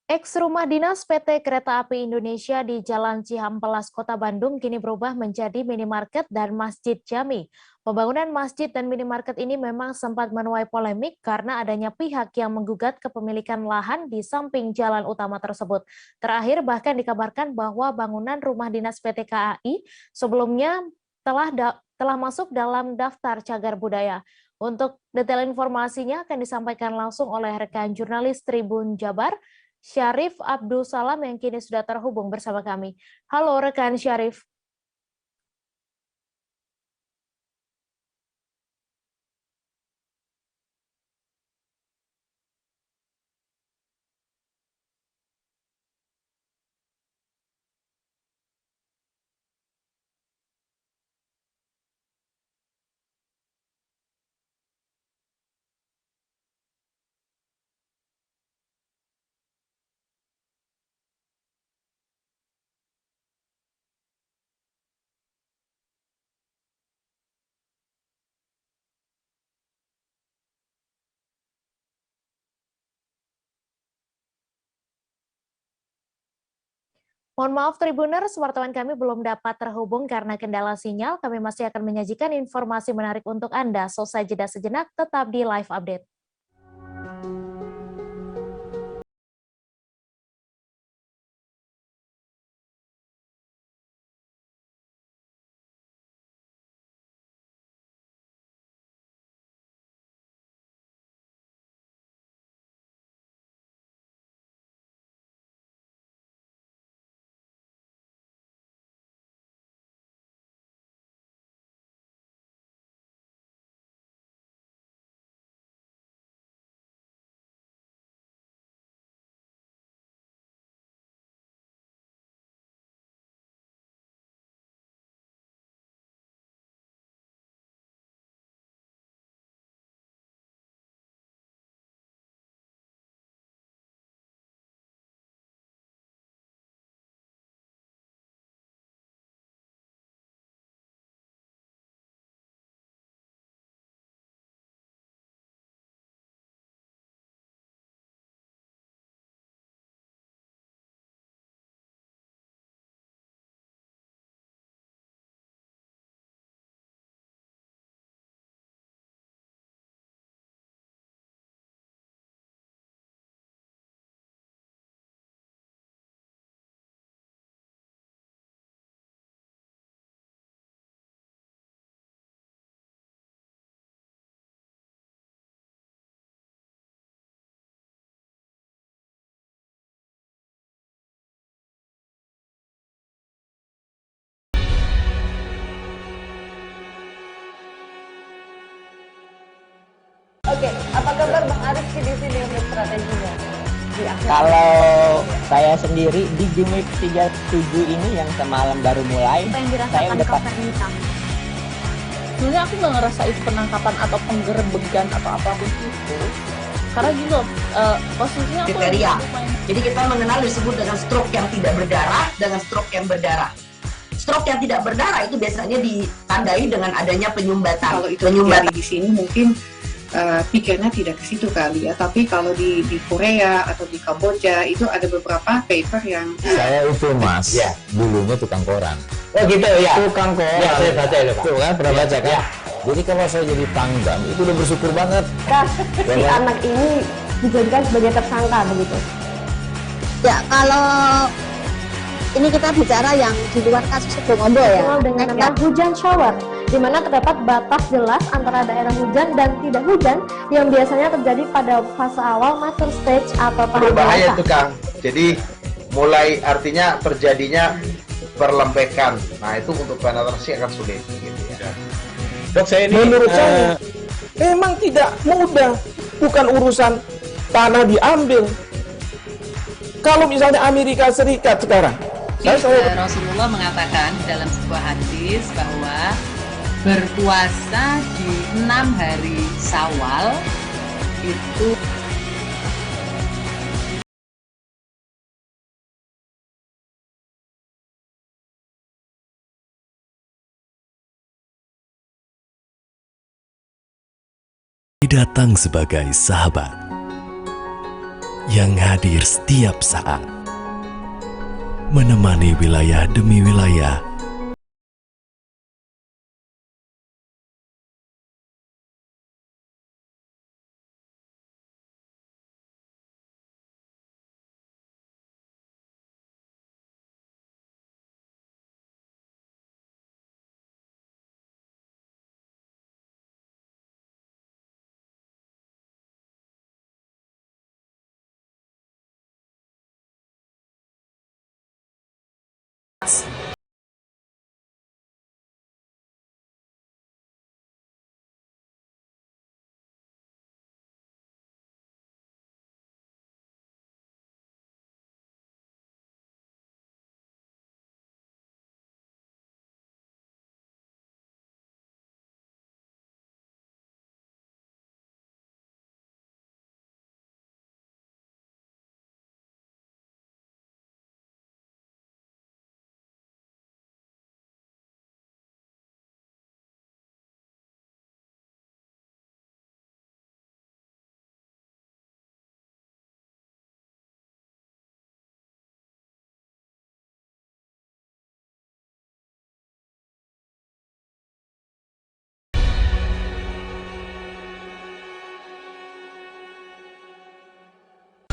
Ex rumah dinas PT Kereta Api Indonesia di Jalan Cihampelas, Kota Bandung kini berubah menjadi minimarket dan masjid jami. Pembangunan masjid dan minimarket ini memang sempat menuai polemik karena adanya pihak yang menggugat kepemilikan lahan di samping jalan utama tersebut. Terakhir bahkan dikabarkan bahwa bangunan rumah dinas PT KAI sebelumnya telah masuk dalam daftar cagar budaya. Untuk detail informasinya akan disampaikan langsung oleh rekan jurnalis Tribun Jabar, Syarif Abdul Salam, yang kini sudah terhubung bersama kami. Halo rekan Syarif. Mohon maaf Tribuners, wartawan kami belum dapat terhubung karena kendala sinyal. Kami masih akan menyajikan informasi menarik untuk Anda. Selesai jeda sejenak, tetap di Live Update. Oke, apa kabar Bang Arif di sini untuk strateginya? Kalau saya sendiri di Jumip 37 ini yang semalam baru mulai, saya udah Sebenarnya aku nggak ngerasa itu penangkapan atau penggerebegan atau apapun itu. Karena gini loh, posisinya aku kriteria. Jadi kita mengenal disebut dengan stroke yang tidak berdarah dengan stroke yang berdarah. Stroke yang tidak berdarah itu biasanya ditandai dengan adanya penyumbatan. Kalau itu terjadi di sini mungkin pikirnya tidak ke situ kali ya. Tapi kalau di Korea atau di Kamboja itu ada beberapa paper yang Saya itu Mas, dulunya tukang koran. Oh gitu ya. Tukang koran. Ya, saya baca ya, Pak. Tuh kan, pernah baca kan? Ya. Jadi kalau saya jadi pangdam, itu udah bersyukur banget. Si anak ini dijadikan sebagai tersangka begitu. Ya, kalau ini kita bicara yang di luar kasus Bongombo ya. Dikenal dengan nama hujan shower, di mana terdapat batas jelas antara daerah hujan dan tidak hujan yang biasanya terjadi pada fase awal mature stage atau tahap Berbahaya dewasa. itu Kang. Jadi mulai artinya terjadinya perlembekan. Nah itu untuk penetrasi akan sulit. Gitu ya. Dok, saya ini menurut saya memang tidak mudah, bukan urusan tanah diambil. Kalau misalnya Amerika Serikat sekarang, Rasulullah mengatakan dalam sebuah hadis bahwa berpuasa di 6 hari Syawal itu datang sebagai sahabat yang hadir setiap saat, menemani wilayah demi wilayah.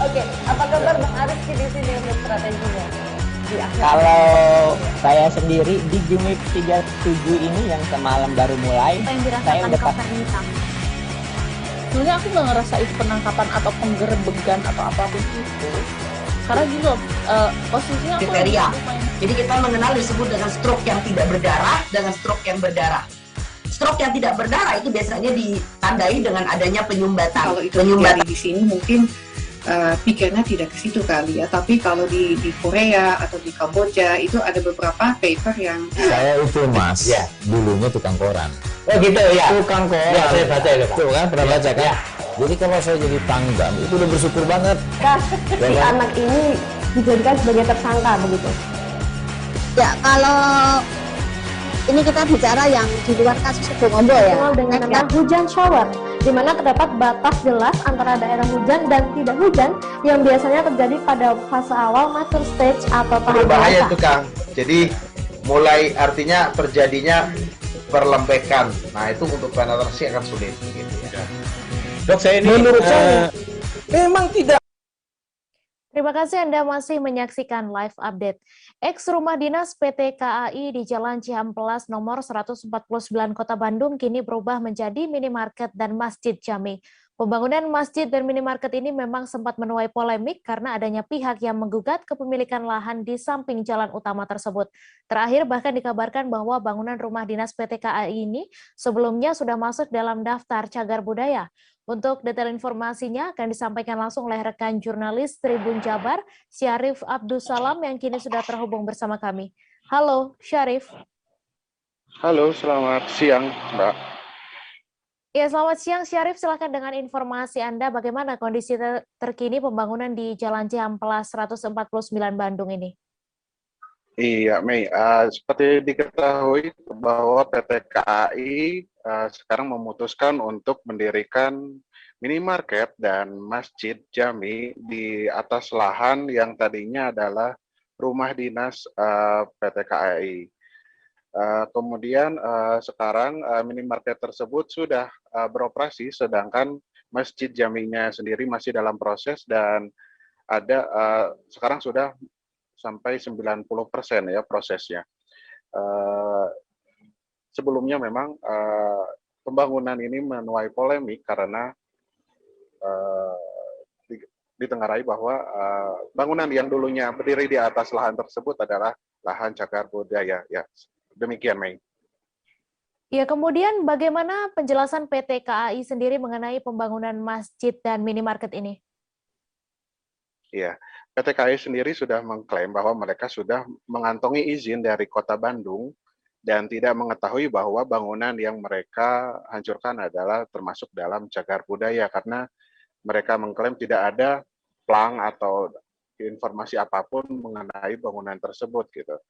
Oke, apa kabar Bang Arif di sini untuk strateginya? Kalau saya sendiri di Jumip 37 ini yang semalam baru mulai, saya udah Sebenarnya aku nggak ngerasa itu penangkapan atau penggerebegan atau apapun itu. Karena gini loh, posisinya aku kriteria. Jadi kita mengenal disebut dengan stroke yang tidak berdarah dengan stroke yang berdarah. Stroke yang tidak berdarah itu biasanya ditandai dengan adanya penyumbatan. Kalau itu terjadi di sini mungkin pikirnya tidak ke situ kali ya. Tapi kalau di Korea atau di Kamboja itu ada beberapa paper yang Saya itu Mas, dulunya tukang koran. Oh gitu ya. Tukang koran. Ya, saya baca ya, Pak. Tuh kan, pernah baca kan? Jadi kalau saya jadi pangdam, itu udah bersyukur banget. Si anak ini dijadikan sebagai tersangka begitu. Ya, kalau ini kita bicara yang di luar kasus Bongombo ya. Dikenal dengan nama hujan shower, di mana terdapat batas jelas antara daerah hujan dan tidak hujan yang biasanya terjadi pada fase awal mature stage atau tahap Berbahaya dewasa. itu Kang. Jadi mulai artinya terjadinya perlembekan. Nah itu untuk penetrasi akan sulit. Gitu ya. Dok, saya ini menurut saya memang tidak. Terima kasih Anda masih menyaksikan live update. Ex rumah dinas PT KAI di Jalan Cihampelas nomor 149 Kota Bandung kini berubah menjadi minimarket dan masjid jami. Pembangunan masjid dan minimarket ini memang sempat menuai polemik karena adanya pihak yang menggugat kepemilikan lahan di samping jalan utama tersebut. Terakhir bahkan dikabarkan bahwa bangunan rumah dinas PT KAI ini sebelumnya sudah masuk dalam daftar cagar budaya. Untuk detail informasinya akan disampaikan langsung oleh rekan jurnalis Tribun Jabar, Syarif Abdussalam yang kini sudah terhubung bersama kami. Halo, Syarif. Halo, selamat siang, Mbak. Ya, selamat siang, Syarif. Silakan dengan informasi Anda bagaimana kondisi terkini pembangunan di Jalan Cihamplas 149 Bandung ini. Iya, Mei. Seperti diketahui bahwa PT KAI sekarang memutuskan untuk mendirikan minimarket dan masjid jami di atas lahan yang tadinya adalah rumah dinas PT KAI. Kemudian sekarang minimarket tersebut sudah beroperasi, sedangkan masjid jaminya sendiri masih dalam proses dan ada sekarang sudah sampai 90% ya prosesnya. Sebelumnya memang pembangunan ini menuai polemik karena ditengarai bahwa bangunan yang dulunya berdiri di atas lahan tersebut adalah lahan cagar budaya. Ya, demikian, Mei. Ya, kemudian bagaimana penjelasan PT KAI sendiri mengenai pembangunan masjid dan minimarket ini? Iya, PT KAI sendiri sudah mengklaim bahwa mereka sudah mengantongi izin dari Kota Bandung dan tidak mengetahui bahwa bangunan yang mereka hancurkan adalah termasuk dalam cagar budaya karena mereka mengklaim tidak ada plang atau informasi apapun mengenai bangunan tersebut gitu.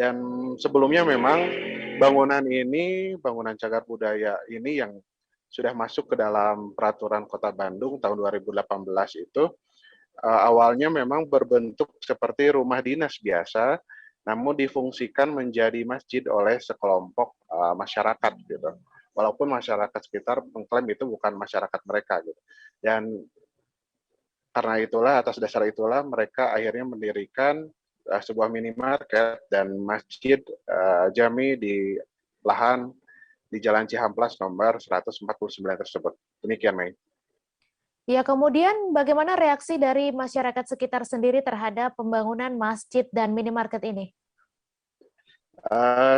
Dan sebelumnya memang bangunan cagar budaya ini yang sudah masuk ke dalam peraturan Kota Bandung tahun 2018 itu awalnya memang berbentuk seperti rumah dinas biasa, namun difungsikan menjadi masjid oleh sekelompok masyarakat gitu. Walaupun masyarakat sekitar mengklaim itu bukan masyarakat mereka gitu. Dan karena itulah, atas dasar itulah mereka akhirnya mendirikan sebuah minimarket dan masjid jami di lahan di Jalan Cihamplas nomor 149 tersebut. Demikian, Mei. Ya, kemudian bagaimana reaksi dari masyarakat sekitar sendiri terhadap pembangunan masjid dan minimarket ini?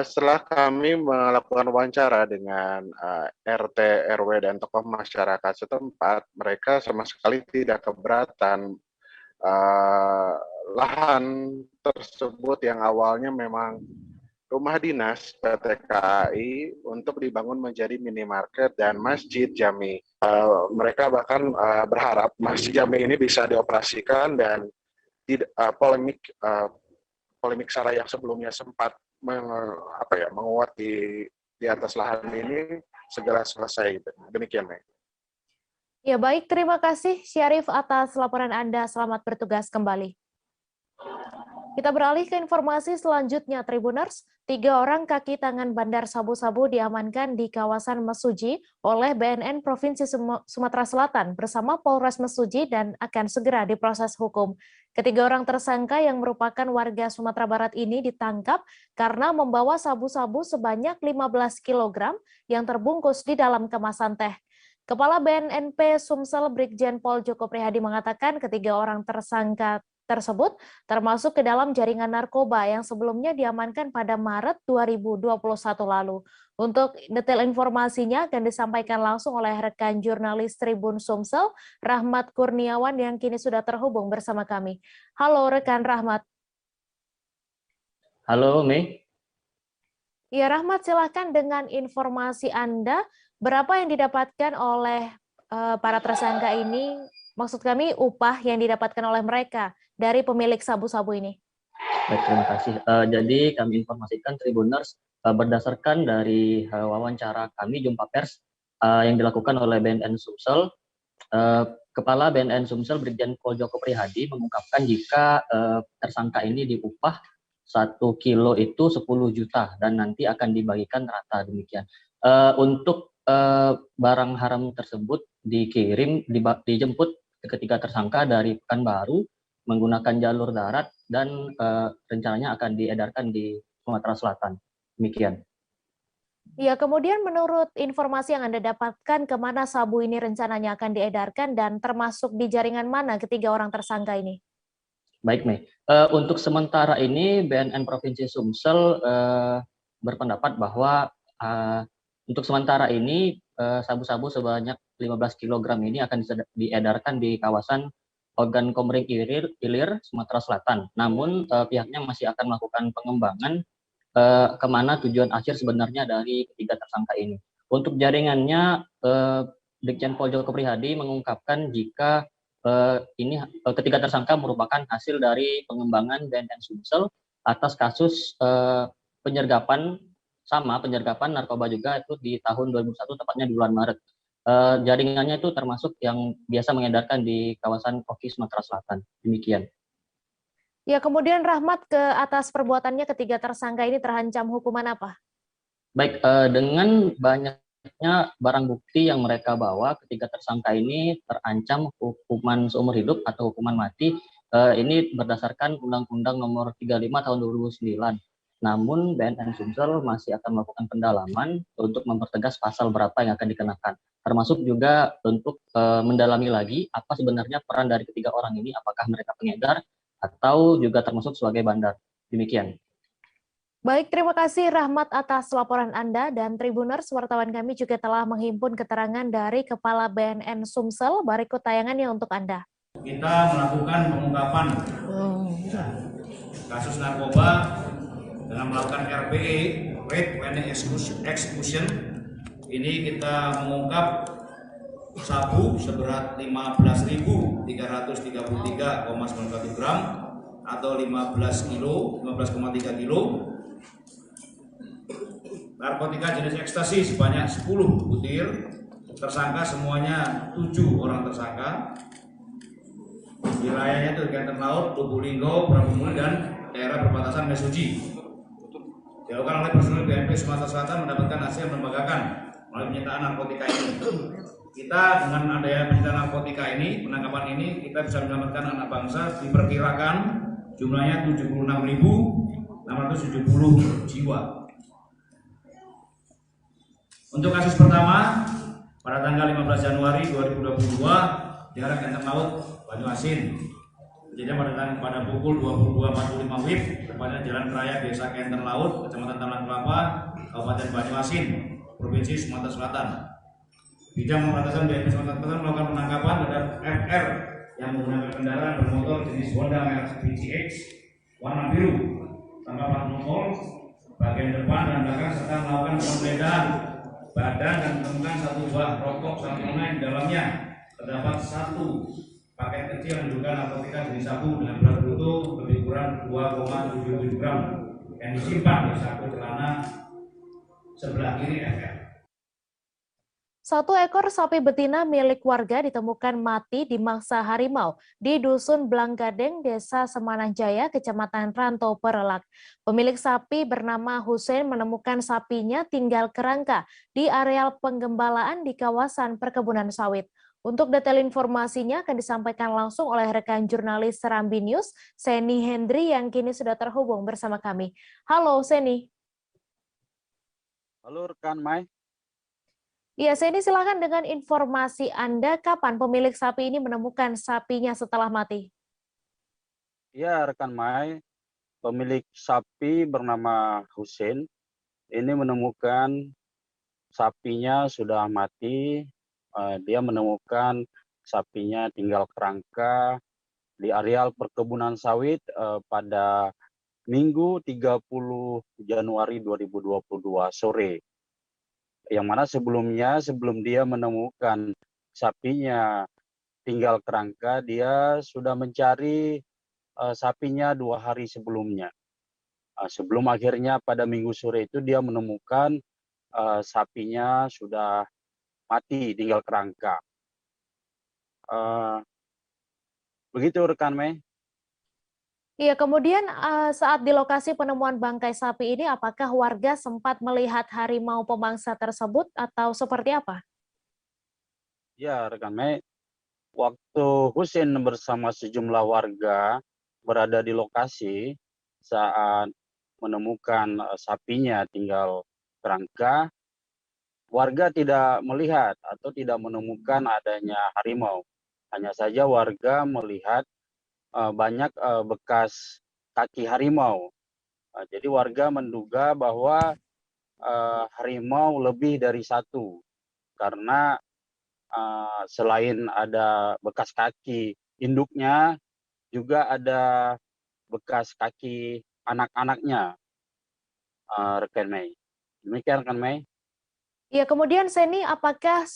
Setelah kami melakukan wawancara dengan RT, RW, dan tokoh masyarakat setempat, mereka sama sekali tidak keberatan lahan tersebut yang awalnya memang rumah dinas PT KAI untuk dibangun menjadi minimarket dan masjid jami. Mereka bahkan berharap masjid jami ini bisa dioperasikan dan polemik sara yang sebelumnya sempat menguat di atas lahan ini segera selesai. Demikian, Mei. Ya, baik, terima kasih Syarif atas laporan Anda. Selamat bertugas kembali. Kita beralih ke informasi selanjutnya, Tribuners. 3 orang kaki tangan bandar sabu-sabu diamankan di kawasan Mesuji oleh BNN Provinsi Sumatera Selatan bersama Polres Mesuji dan akan segera diproses hukum. Ketiga orang tersangka yang merupakan warga Sumatera Barat ini ditangkap karena membawa sabu-sabu sebanyak 15 kg yang terbungkus di dalam kemasan teh. Kepala BNNP Sumsel Brigjen Pol Joko Prihadi mengatakan ketiga orang tersangka tersebut termasuk ke dalam jaringan narkoba yang sebelumnya diamankan pada Maret 2021 lalu. Untuk detail informasinya akan disampaikan langsung oleh rekan jurnalis Tribun Sumsel, Rahmat Kurniawan yang kini sudah terhubung bersama kami. Halo rekan Rahmat. Halo Mei. Ya Rahmat, silakan dengan informasi Anda, berapa yang didapatkan oleh para tersangka ini, maksud kami upah yang didapatkan oleh mereka dari pemilik sabu-sabu ini? Baik, terima kasih. Jadi kami informasikan Tribuners berdasarkan dari wawancara kami jumpa pers yang dilakukan oleh BNN Sumsel, Kepala BNN Sumsel Brigjen Pol Joko Prihadi mengungkapkan jika tersangka ini diupah 1 kilo itu 10 juta dan nanti akan dibagikan rata demikian. Untuk barang haram tersebut dijemput ketiga tersangka dari Pekanbaru menggunakan jalur darat dan rencananya akan diedarkan di Sumatera Selatan. Demikian. Ya, kemudian menurut informasi yang Anda dapatkan, kemana sabu ini rencananya akan diedarkan dan termasuk di jaringan mana ketiga orang tersangka ini? Baik, Mei. Untuk sementara ini BNN Provinsi Sumsel berpendapat bahwa untuk sementara ini sabu-sabu sebanyak 15 kg ini akan diedarkan di kawasan Ogan Komering Ilir, Sumatera Selatan. Namun pihaknya masih akan melakukan pengembangan kemana tujuan akhir sebenarnya dari ketiga tersangka ini. Untuk jaringannya, Ditjen Pol Joko Prihadi mengungkapkan jika ketiga tersangka merupakan hasil dari pengembangan BNN Sumsel atas kasus penyergapan narkoba juga itu di tahun 2001, tepatnya di bulan Maret. Jaringannya itu termasuk yang biasa mengedarkan di kawasan Oki, Sumatera Selatan. Demikian. Ya, kemudian Rahmat, ke atas perbuatannya ketiga tersangka ini terancam hukuman apa? Baik, dengan banyaknya barang bukti yang mereka bawa, ketiga tersangka ini terancam hukuman seumur hidup atau hukuman mati. Ini berdasarkan Undang-Undang Nomor 35 Tahun 2009. Namun BNN Sumsel masih akan melakukan pendalaman untuk mempertegas pasal berapa yang akan dikenakan. Termasuk juga untuk mendalami lagi apa sebenarnya peran dari ketiga orang ini, apakah mereka pengedar atau juga termasuk sebagai bandar. Demikian. Baik, terima kasih Rahmat atas laporan Anda, dan Tribuners, wartawan kami juga telah menghimpun keterangan dari Kepala BNN Sumsel. Berikut tayangannya untuk Anda. Kita melakukan pengungkapan kasus narkoba dengan melakukan RPE, Raid Planning Execution. Ini kita mengungkap sabu seberat 15.333,91 gram atau 15,3 kilo. Narkotika jenis ekstasi sebanyak 10 butir. Tersangka semuanya 7 orang tersangka. Wilayahnya itu Kenten Laut, Lubuk Linggo, Prabu dan daerah perbatasan Mesuji. Dilakukan oleh personil BNP Sumatera Selatan mendapatkan hasil membanggakan melalui penyitaan narkotika ini. Kita dengan adanya penyitaan narkotika ini, penangkapan ini, kita bisa menyelamatkan anak bangsa. Diperkirakan jumlahnya 76.670 jiwa. Untuk kasus pertama, pada tanggal 15 Januari 2022, daerah Kenten Laut, Banyuasin. Kejadian pada pukul 22.45 WIB, tepatnya Jalan Raya Desa Kenten Laut, Kecamatan Taman Kelapa, Kabupaten Banyuasin, Provinsi Sumatera Selatan. Bidang pemberantasan BNN Sumatera Selatan melakukan penangkapan terhadap FR yang menggunakan kendaraan bermotor jenis Honda merek PCX warna biru tanpa plat nomor bagian depan dan belakang, serta melakukan penggeledahan badan dan menemukan satu buah rokok sampingan di dalamnya terdapat satu paket kecil yang diduga narkotika jenis sabu dengan berat bruto lebih kurang 2,77 gram yang disimpan di saku celana sebelah kiri FR. Satu ekor sapi betina milik warga ditemukan mati di mangsa harimau di Dusun Blanggadeng, Desa Semananjaya, Kecamatan Rantau Perelak. Pemilik sapi bernama Hussein menemukan sapinya tinggal kerangka di areal penggembalaan di kawasan perkebunan sawit. Untuk detail informasinya akan disampaikan langsung oleh rekan jurnalis Serambi News, Seni Hendri, yang kini sudah terhubung bersama kami. Halo Seni. Halo rekan Mai. Iya, Seni, silakan dengan informasi Anda, kapan pemilik sapi ini menemukan sapinya setelah mati? Ya rekan Mai, pemilik sapi bernama Hussein ini menemukan sapinya sudah mati. Dia menemukan sapinya tinggal kerangka di areal perkebunan sawit pada Minggu 30 Januari 2022 sore. Yang mana sebelum dia menemukan sapinya tinggal kerangka, dia sudah mencari sapinya 2 hari sebelumnya. Sebelum akhirnya pada Minggu sore itu dia menemukan sapinya sudah mati tinggal kerangka. Begitu rekan Mei. Iya, kemudian saat di lokasi penemuan bangkai sapi ini, apakah warga sempat melihat harimau pemangsa tersebut atau seperti apa? Ya rekan Mei, waktu Hussein bersama sejumlah warga berada di lokasi saat menemukan sapinya tinggal kerangka, warga tidak melihat atau tidak menemukan adanya harimau. Hanya saja warga melihat banyak bekas kaki harimau. Jadi warga menduga bahwa harimau lebih dari satu. Karena selain ada bekas kaki induknya, juga ada bekas kaki anak-anaknya, rekan Mei. Demikian rekan Mei. Ya, kemudian Seni, apakah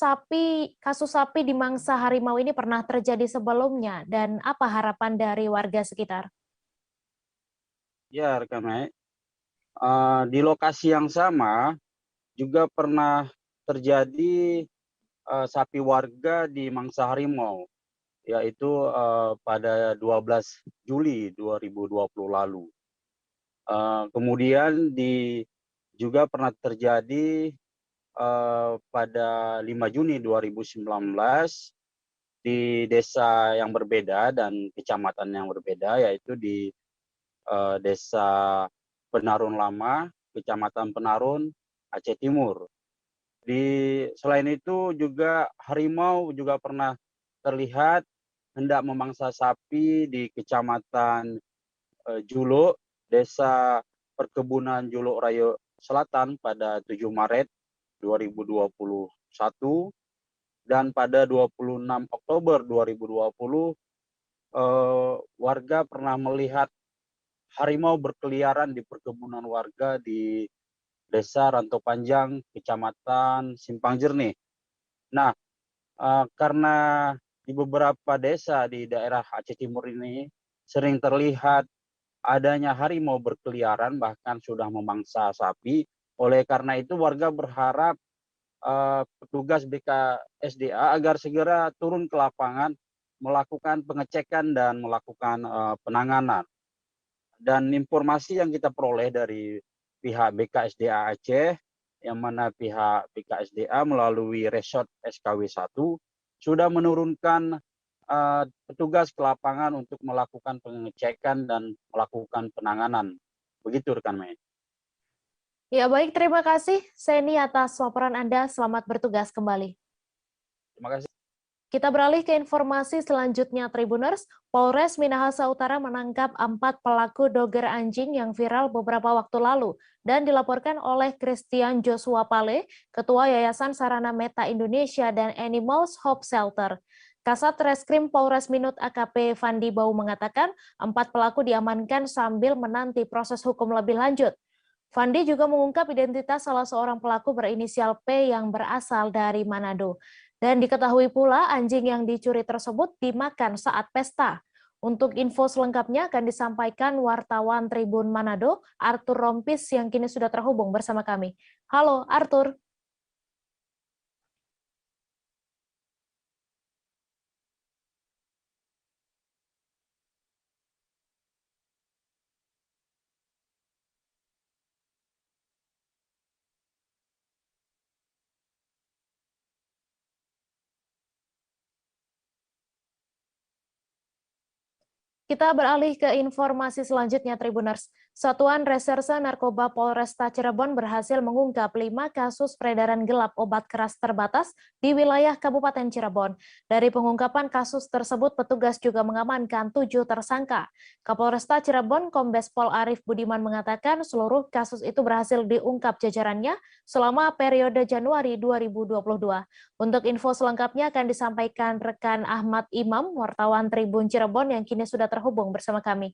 kasus sapi di mangsa harimau ini pernah terjadi sebelumnya dan apa harapan dari warga sekitar? Ya, rekan Mei. Di lokasi yang sama juga pernah terjadi sapi warga di mangsa harimau, yaitu pada 12 Juli 2020 lalu. Kemudian juga pernah terjadi pada 5 Juni 2019 di desa yang berbeda dan kecamatan yang berbeda, yaitu di Desa Penarun Lama, Kecamatan Penarun, Aceh Timur. Selain itu juga harimau juga pernah terlihat hendak memangsa sapi di Kecamatan Juluk, Desa Perkebunan Juluk Raya Selatan pada 7 Maret 2021, dan pada 26 Oktober 2020 warga pernah melihat harimau berkeliaran di perkebunan warga di Desa Rantau Panjang, Kecamatan Simpang Jernih. Nah, karena di beberapa desa di daerah Aceh Timur ini sering terlihat adanya harimau berkeliaran, bahkan sudah memangsa sapi. Oleh karena itu warga berharap petugas BKSDA agar segera turun ke lapangan, melakukan pengecekan dan melakukan penanganan. Dan informasi yang kita peroleh dari pihak BKSDA Aceh, yang mana pihak BKSDA melalui Resort SKW 1 sudah menurunkan petugas ke lapangan untuk melakukan pengecekan dan melakukan penanganan. Begitu rekan Mei. Ya, baik, terima kasih Seni atas laporan Anda. Selamat bertugas kembali. Terima kasih. Kita beralih ke informasi selanjutnya, Tribuners. Polres Minahasa Utara menangkap 4 pelaku doger anjing yang viral beberapa waktu lalu dan dilaporkan oleh Christian Joshua Pale, Ketua Yayasan Sarana Meta Indonesia dan Animals Hope Shelter. Kasat Reskrim Polres Minut AKP Fandi Bau mengatakan 4 pelaku diamankan sambil menanti proses hukum lebih lanjut. Fandi juga mengungkap identitas salah seorang pelaku berinisial P yang berasal dari Manado. Dan diketahui pula anjing yang dicuri tersebut dimakan saat pesta. Untuk info selengkapnya akan disampaikan wartawan Tribun Manado, Arthur Rompis yang kini sudah terhubung bersama kami. Halo Arthur. Kita beralih ke informasi selanjutnya, Tribuners. Satuan Reserse Narkoba Polresta Cirebon berhasil mengungkap 5 kasus peredaran gelap obat keras terbatas di wilayah Kabupaten Cirebon. Dari pengungkapan kasus tersebut, petugas juga mengamankan 7 tersangka. Kapolresta Cirebon, Kombes Pol Arif Budiman mengatakan seluruh kasus itu berhasil diungkap jajarannya selama periode Januari 2022. Untuk info selengkapnya akan disampaikan rekan Ahmad Imam, wartawan Tribun Cirebon yang kini sudah terhubung bersama kami.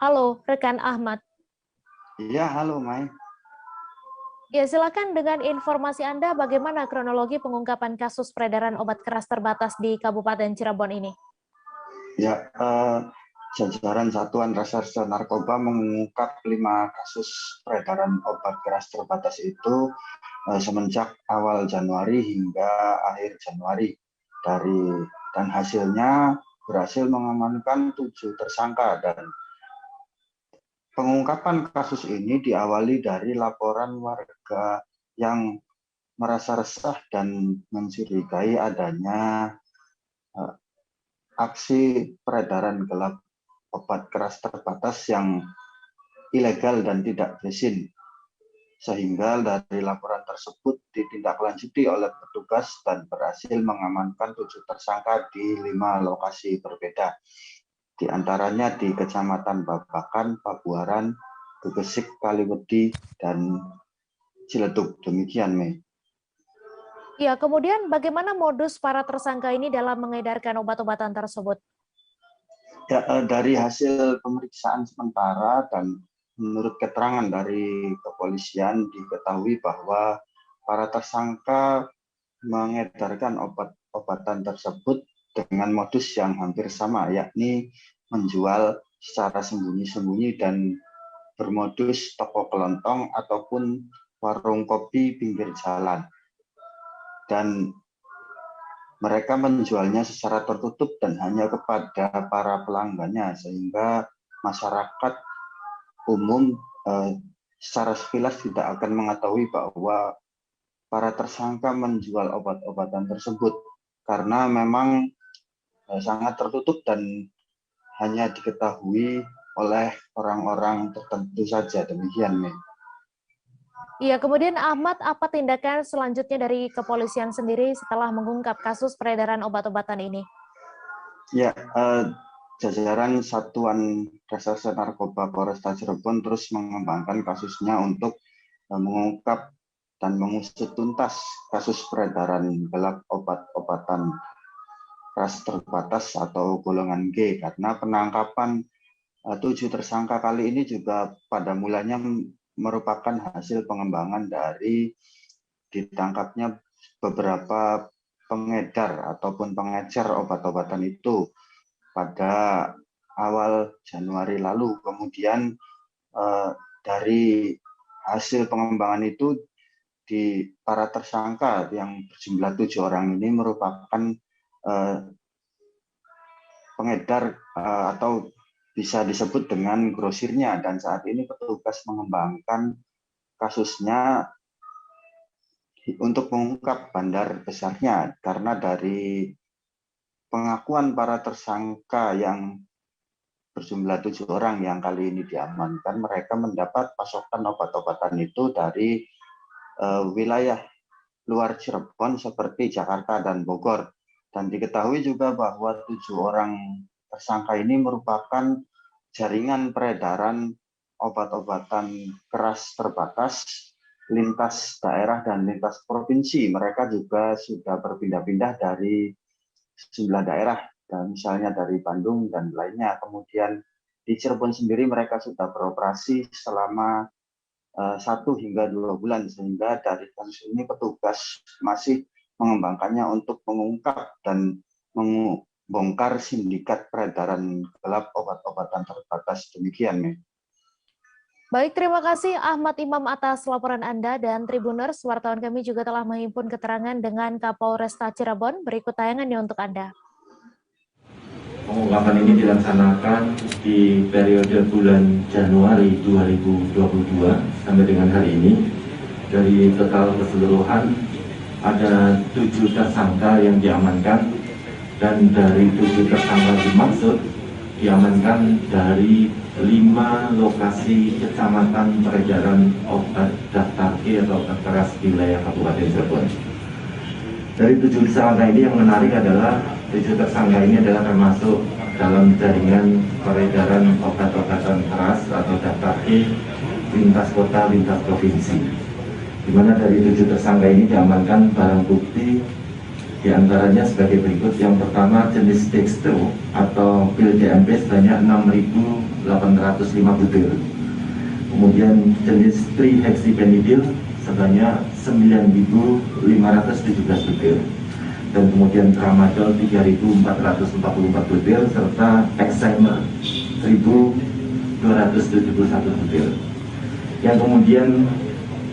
Halo, rekan Ahmad. Iya, halo, Mai. Ya, silakan dengan informasi Anda bagaimana kronologi pengungkapan kasus peredaran obat keras terbatas di Kabupaten Cirebon ini. Ya, jajaran Satuan Reserse Narkoba mengungkap 5 kasus peredaran obat keras terbatas itu semenjak awal Januari hingga akhir Januari. Dan hasilnya berhasil mengamankan 7 tersangka, dan pengungkapan kasus ini diawali dari laporan warga yang merasa resah dan mencurigai adanya aksi peredaran gelap obat keras terbatas yang ilegal dan tidak berizin. Sehingga dari laporan tersebut ditindaklanjuti oleh petugas dan berhasil mengamankan 7 tersangka di 5 lokasi berbeda. Di antaranya di Kecamatan Babakan, Pabuaran, Gegesik, Kaliwedi, dan Ciledug. Demikian, Mei. Ya, kemudian bagaimana modus para tersangka ini dalam mengedarkan obat-obatan tersebut? Ya, dari hasil pemeriksaan sementara dan menurut keterangan dari kepolisian diketahui bahwa para tersangka mengedarkan obat-obatan tersebut dengan modus yang hampir sama, yakni menjual secara sembunyi-sembunyi dan bermodus toko kelontong ataupun warung kopi pinggir jalan. Dan mereka menjualnya secara tertutup dan hanya kepada para pelanggannya, sehingga masyarakat umum secara sekilas tidak akan mengetahui bahwa para tersangka menjual obat-obatan tersebut, karena memang sangat tertutup dan hanya diketahui oleh orang-orang tertentu saja. Demikian, Mei. Iya, kemudian Ahmad, apa tindakan selanjutnya dari kepolisian sendiri setelah mengungkap kasus peredaran obat-obatan ini? Ya, jajaran Satuan Reserse Narkoba Polresta Cirebon terus mengembangkan kasusnya untuk mengungkap dan mengusut tuntas kasus peredaran gelap obat-obatan keras terbatas atau golongan G, karena penangkapan 7 tersangka kali ini juga pada mulanya merupakan hasil pengembangan dari ditangkapnya beberapa pengedar ataupun pengecer obat-obatan itu pada awal Januari lalu. Kemudian dari hasil pengembangan itu di para tersangka yang berjumlah 7 orang ini merupakan pengedar atau bisa disebut dengan grosirnya, dan saat ini petugas mengembangkan kasusnya untuk mengungkap bandar besarnya, karena dari pengakuan para tersangka yang berjumlah 7 orang yang kali ini diamankan, mereka mendapat pasokan obat-obatan itu dari wilayah luar Cirebon seperti Jakarta dan Bogor. Dan diketahui juga bahwa 7 orang tersangka ini merupakan jaringan peredaran obat-obatan keras terbatas lintas daerah dan lintas provinsi. Mereka juga sudah berpindah-pindah dari sejumlah daerah, dan misalnya dari Bandung dan lainnya. Kemudian di Cirebon sendiri mereka sudah beroperasi selama 1 hingga 2 bulan, sehingga dari kasus ini petugas masih mengembangkannya untuk mengungkap dan membongkar sindikat peredaran gelap obat-obatan terbatas. Demikian, Mei. Baik, terima kasih Ahmad Imam atas laporan Anda, dan Tribuners, wartawan kami juga telah menghimpun keterangan dengan Kapolresta Cirebon. Berikut tayangannya untuk Anda. Pengungkapan ini dilaksanakan di periode bulan Januari 2022 sampai dengan hari ini. Dari total keseluruhan ada 7 tersangka yang diamankan, dan dari 7 tersangka dimaksud diamankan dari 5 lokasi kecamatan peredaran obat daftar E atau obat keras di wilayah Kabupaten Cirebon. Dari 7 tersangka ini yang menarik adalah 7 tersangka ini adalah termasuk dalam jaringan peredaran obat-obatan keras atau daftar E lintas kota, lintas provinsi. Di mana dari 7 tersangka ini diamankan barang bukti diantaranya sebagai berikut. Yang pertama, jenis dextro atau pil DMP sebanyak 6.805 butir. Kemudian jenis trihexyphenidyl sebanyak 9.517 butir. Dan kemudian tramadol 3.444 butir serta Excimer 1.271 butir. Yang kemudian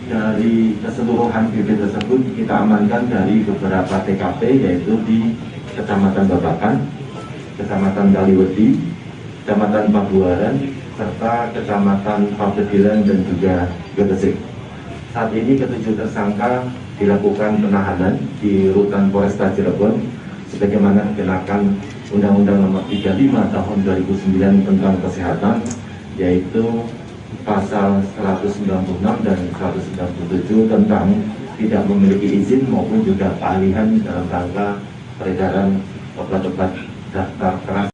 dari keseluruhan BB tersebut kita amankan dari beberapa TKP, yaitu di Kecamatan Babakan, Kecamatan Kaliwedi, Kecamatan Pabuaran, serta Kecamatan Pagedilan dan juga Gresik. Saat ini ke-7 tersangka dilakukan penahanan di Rutan Polresta Cirebon sebagaimana dikenakan Undang-Undang Nomor 35 Tahun 2009 tentang Kesehatan, yaitu Pasal 196 dan 197 tentang tidak memiliki izin maupun juga keahlian dalam rangka peredaran obat-obat daftar keras.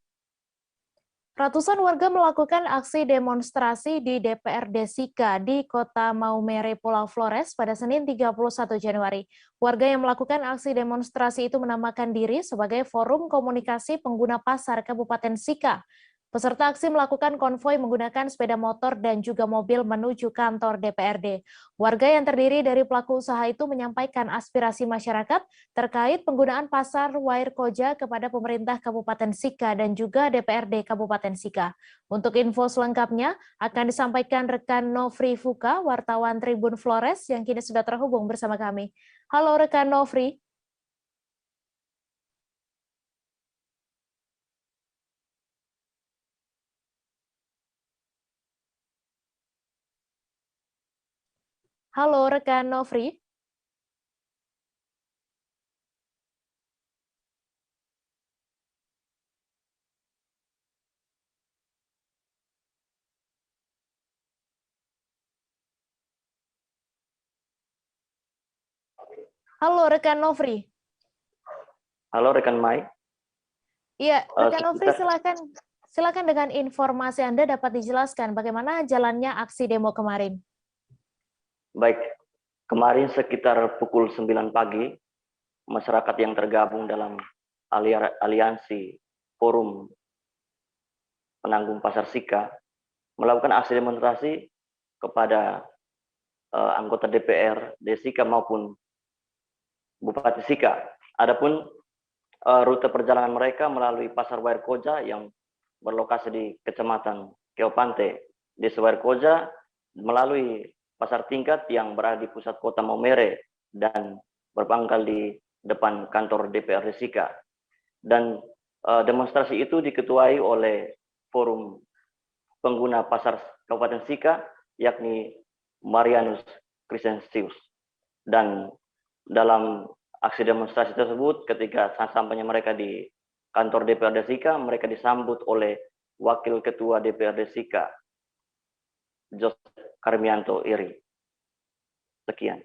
Ratusan warga melakukan aksi demonstrasi di DPRD Sika di Kota Maumere, Pulau Flores pada Senin 31 Januari. Warga yang melakukan aksi demonstrasi itu menamakan diri sebagai Forum Komunikasi Pengguna Pasar Kabupaten Sika. Peserta aksi melakukan konvoi menggunakan sepeda motor dan juga mobil menuju kantor DPRD. Warga yang terdiri dari pelaku usaha itu menyampaikan aspirasi masyarakat terkait penggunaan pasar Wairkoja kepada pemerintah Kabupaten Sika dan juga DPRD Kabupaten Sika. Untuk info selengkapnya akan disampaikan rekan Nofri Fuka, wartawan Tribun Flores yang kini sudah terhubung bersama kami. Halo rekan Nofri. Halo rekan Nofri. Halo rekan Nofri. Halo rekan Mai. Iya, rekan Nofri silakan dengan informasi Anda dapat dijelaskan bagaimana jalannya aksi demo kemarin. Baik, kemarin sekitar pukul 9 pagi, masyarakat yang tergabung dalam aliansi Forum Penanggung Pasar Sika melakukan aksi demonstrasi kepada anggota DPR Sika maupun Bupati Sika. Adapun rute perjalanan mereka melalui Pasar Wairkoja yang berlokasi di Kecamatan Keopante, Desa Wairkoja, melalui Pasar Tingkat yang berada di pusat kota Maumere dan berpangkal di depan kantor DPRD Sika. Dan demonstrasi itu diketuai oleh Forum Pengguna Pasar Kabupaten Sika, yakni Marianus Crescentius. Dan dalam aksi demonstrasi tersebut, ketika sampainya mereka di kantor DPRD Sika, mereka disambut oleh Wakil Ketua DPRD Sika, Joseph Karmianto Iri. Sekian.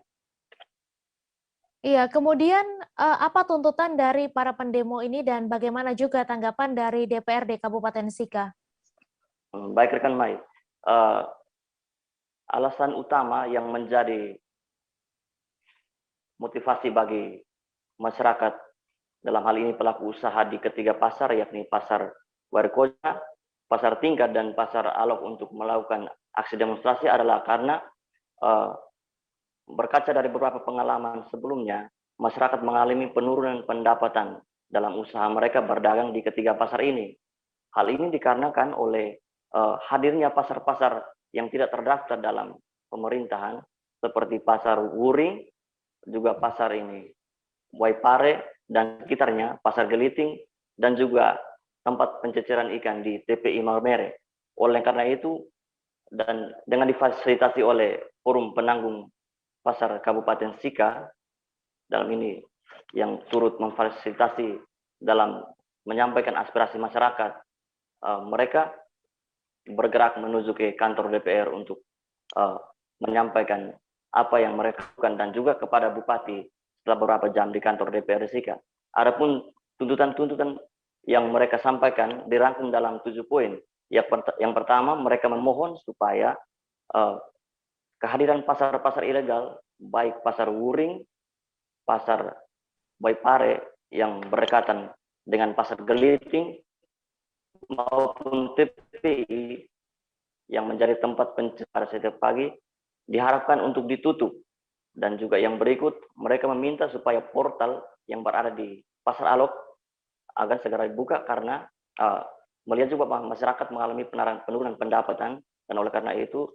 Iya, kemudian apa tuntutan dari para pendemo ini dan bagaimana juga tanggapan dari DPRD Kabupaten Sika? Baik rekan Mai, alasan utama yang menjadi motivasi bagi masyarakat dalam hal ini pelaku usaha di ketiga pasar, yakni Pasar Wairkoja, Pasar Tingkat, dan Pasar Alok untuk melakukan aksi demonstrasi adalah karena berkaca dari beberapa pengalaman sebelumnya, masyarakat mengalami penurunan pendapatan dalam usaha mereka berdagang di ketiga pasar ini. Hal ini dikarenakan oleh hadirnya pasar-pasar yang tidak terdaftar dalam pemerintahan, seperti Pasar Wuring, juga pasar ini Waipare dan sekitarnya, Pasar Geliting, dan juga tempat penceceran ikan di TPI Maumere. Oleh karena itu, dan dengan difasilitasi oleh Forum Penanggung Pasar Kabupaten Sika, dalam ini yang turut memfasilitasi dalam menyampaikan aspirasi masyarakat, mereka bergerak menuju ke kantor DPR untuk menyampaikan apa yang mereka lakukan dan juga kepada Bupati setelah beberapa jam di kantor DPR Sika. Adapun tuntutan-tuntutan yang mereka sampaikan dirangkum dalam 7 poin. Yang pertama, mereka memohon supaya kehadiran pasar-pasar ilegal, baik Pasar Wuring, Pasar Waipare yang berdekatan dengan Pasar Geliting, maupun TPI yang menjadi tempat pencemaran setiap pagi, diharapkan untuk ditutup. Dan juga yang berikut, mereka meminta supaya portal yang berada di Pasar Alok agar segera dibuka karena melihat juga bahwa masyarakat mengalami penurunan pendapatan, dan oleh karena itu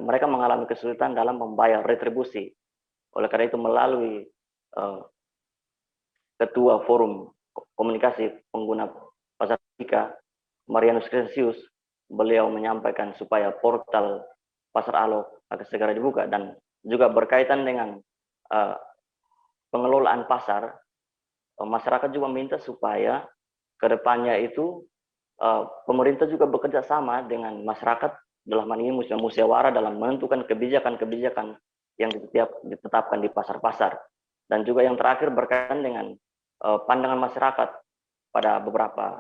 mereka mengalami kesulitan dalam membayar retribusi. Oleh karena itu melalui Ketua Forum Komunikasi Pengguna Pasar Sika, Marianus Crescentius, beliau menyampaikan supaya portal Pasar Alok agar segera dibuka. Dan juga berkaitan dengan pengelolaan pasar, masyarakat juga minta supaya kedepannya itu pemerintah juga bekerja sama dengan masyarakat dalam hal ini musyawarah dalam menentukan kebijakan-kebijakan yang ditetapkan di pasar-pasar. Dan juga yang terakhir berkaitan dengan pandangan masyarakat pada beberapa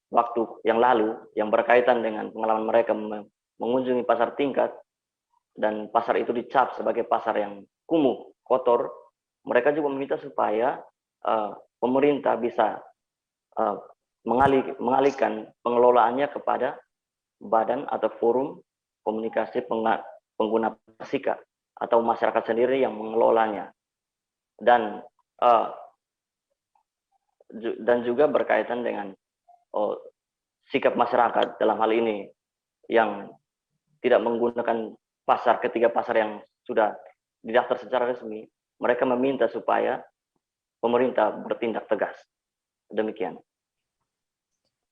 waktu yang lalu yang berkaitan dengan pengalaman mereka mengunjungi pasar tingkat dan pasar itu dicap sebagai pasar yang kumuh, kotor, mereka juga meminta supaya pemerintah bisa mengalihkan pengelolaannya kepada badan atau forum komunikasi pengguna SIKA atau masyarakat sendiri yang mengelolanya. Dan juga berkaitan dengan sikap masyarakat dalam hal ini yang tidak menggunakan ketiga pasar yang sudah didaftar secara resmi, mereka meminta supaya pemerintah bertindak tegas. Demikian.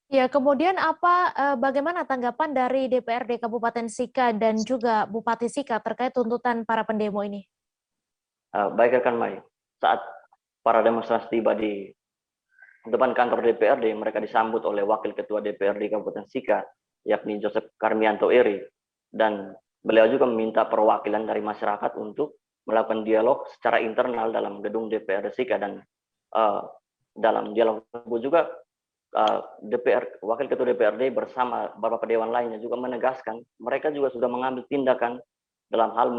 Ya, kemudian bagaimana tanggapan dari DPRD Kabupaten Sika dan juga Bupati Sika terkait tuntutan para pendemo ini? Baik rekan Mai, saat para demonstran tiba di depan kantor DPRD, mereka disambut oleh Wakil Ketua DPRD Kabupaten Sika, yakni Joseph Karmianto Eri, dan beliau juga meminta perwakilan dari masyarakat untuk melakukan dialog secara internal dalam gedung DPRD Sika, dan dalam dialog tersebut juga Wakil Ketua DPRD bersama beberapa dewan lainnya juga menegaskan mereka juga sudah mengambil tindakan dalam hal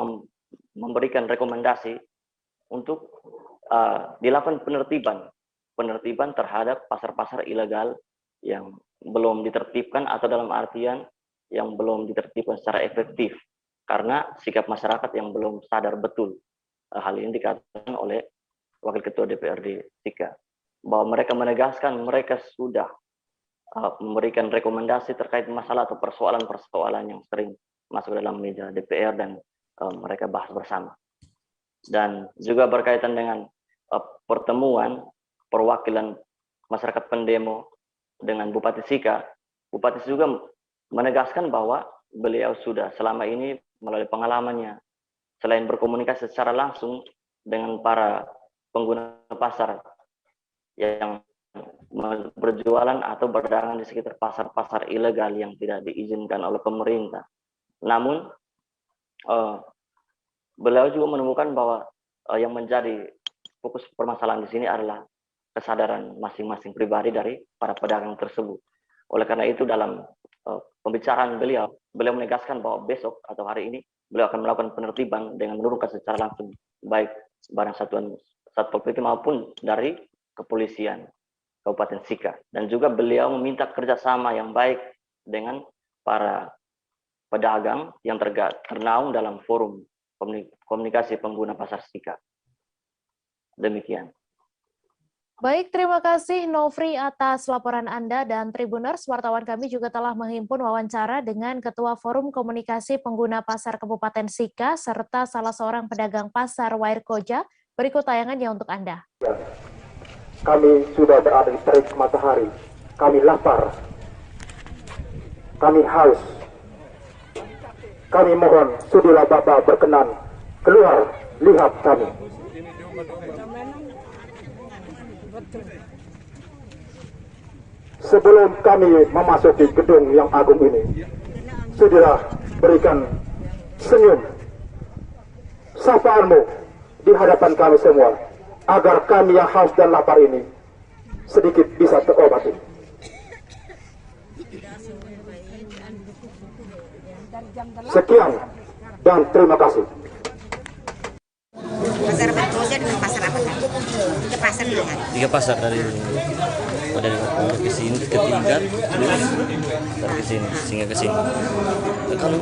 memberikan rekomendasi untuk dilakukan penertiban terhadap pasar-pasar ilegal yang belum ditertibkan atau dalam artian yang belum ditertibkan secara efektif karena sikap masyarakat yang belum sadar betul. Hal ini dikatakan oleh Wakil Ketua DPRD Sika bahwa mereka menegaskan mereka sudah memberikan rekomendasi terkait masalah atau persoalan-persoalan yang sering masuk dalam meja DPR dan mereka bahas bersama. Dan juga berkaitan dengan pertemuan perwakilan masyarakat pendemo dengan Bupati Sika, Bupati juga menegaskan bahwa beliau sudah selama ini melalui pengalamannya, selain berkomunikasi secara langsung dengan para pengguna pasar yang berjualan atau berdagangan di sekitar pasar-pasar ilegal yang tidak diizinkan oleh pemerintah. Namun, beliau juga menemukan bahwa yang menjadi fokus permasalahan di sini adalah kesadaran masing-masing pribadi dari para pedagang tersebut. Oleh karena itu dalam pembicaraan beliau menegaskan bahwa besok atau hari ini beliau akan melakukan penertiban dengan menurunkan secara langsung baik barang satuan Satpol PP maupun dari kepolisian Kabupaten Sika. Dan juga beliau meminta kerjasama yang baik dengan para pedagang yang ternaung dalam forum komunikasi pengguna pasar Sika. Demikian. Baik, terima kasih Nofri atas laporan Anda, dan Tribuners, wartawan kami juga telah menghimpun wawancara dengan Ketua Forum Komunikasi Pengguna Pasar Kabupaten Sika serta salah seorang pedagang pasar Wair Koja. Berikut tayangannya untuk Anda. Kami sudah berada di terik matahari, kami lapar, kami haus. Kami mohon, sudilah Bapak berkenan, keluar, lihat kami. Sebelum kami memasuki gedung yang agung ini, sudilah berikan senyum, sapaanmu di hadapan kami semua, agar kami yang haus dan lapar ini sedikit bisa terobati. Sekian dan terima kasih. Pasar Berkoja dengan pasar apa? Tiga pasar ya? Tiga pasar dari ke sini, ke tiga, terus dari ke sini, singa ke sini. Kan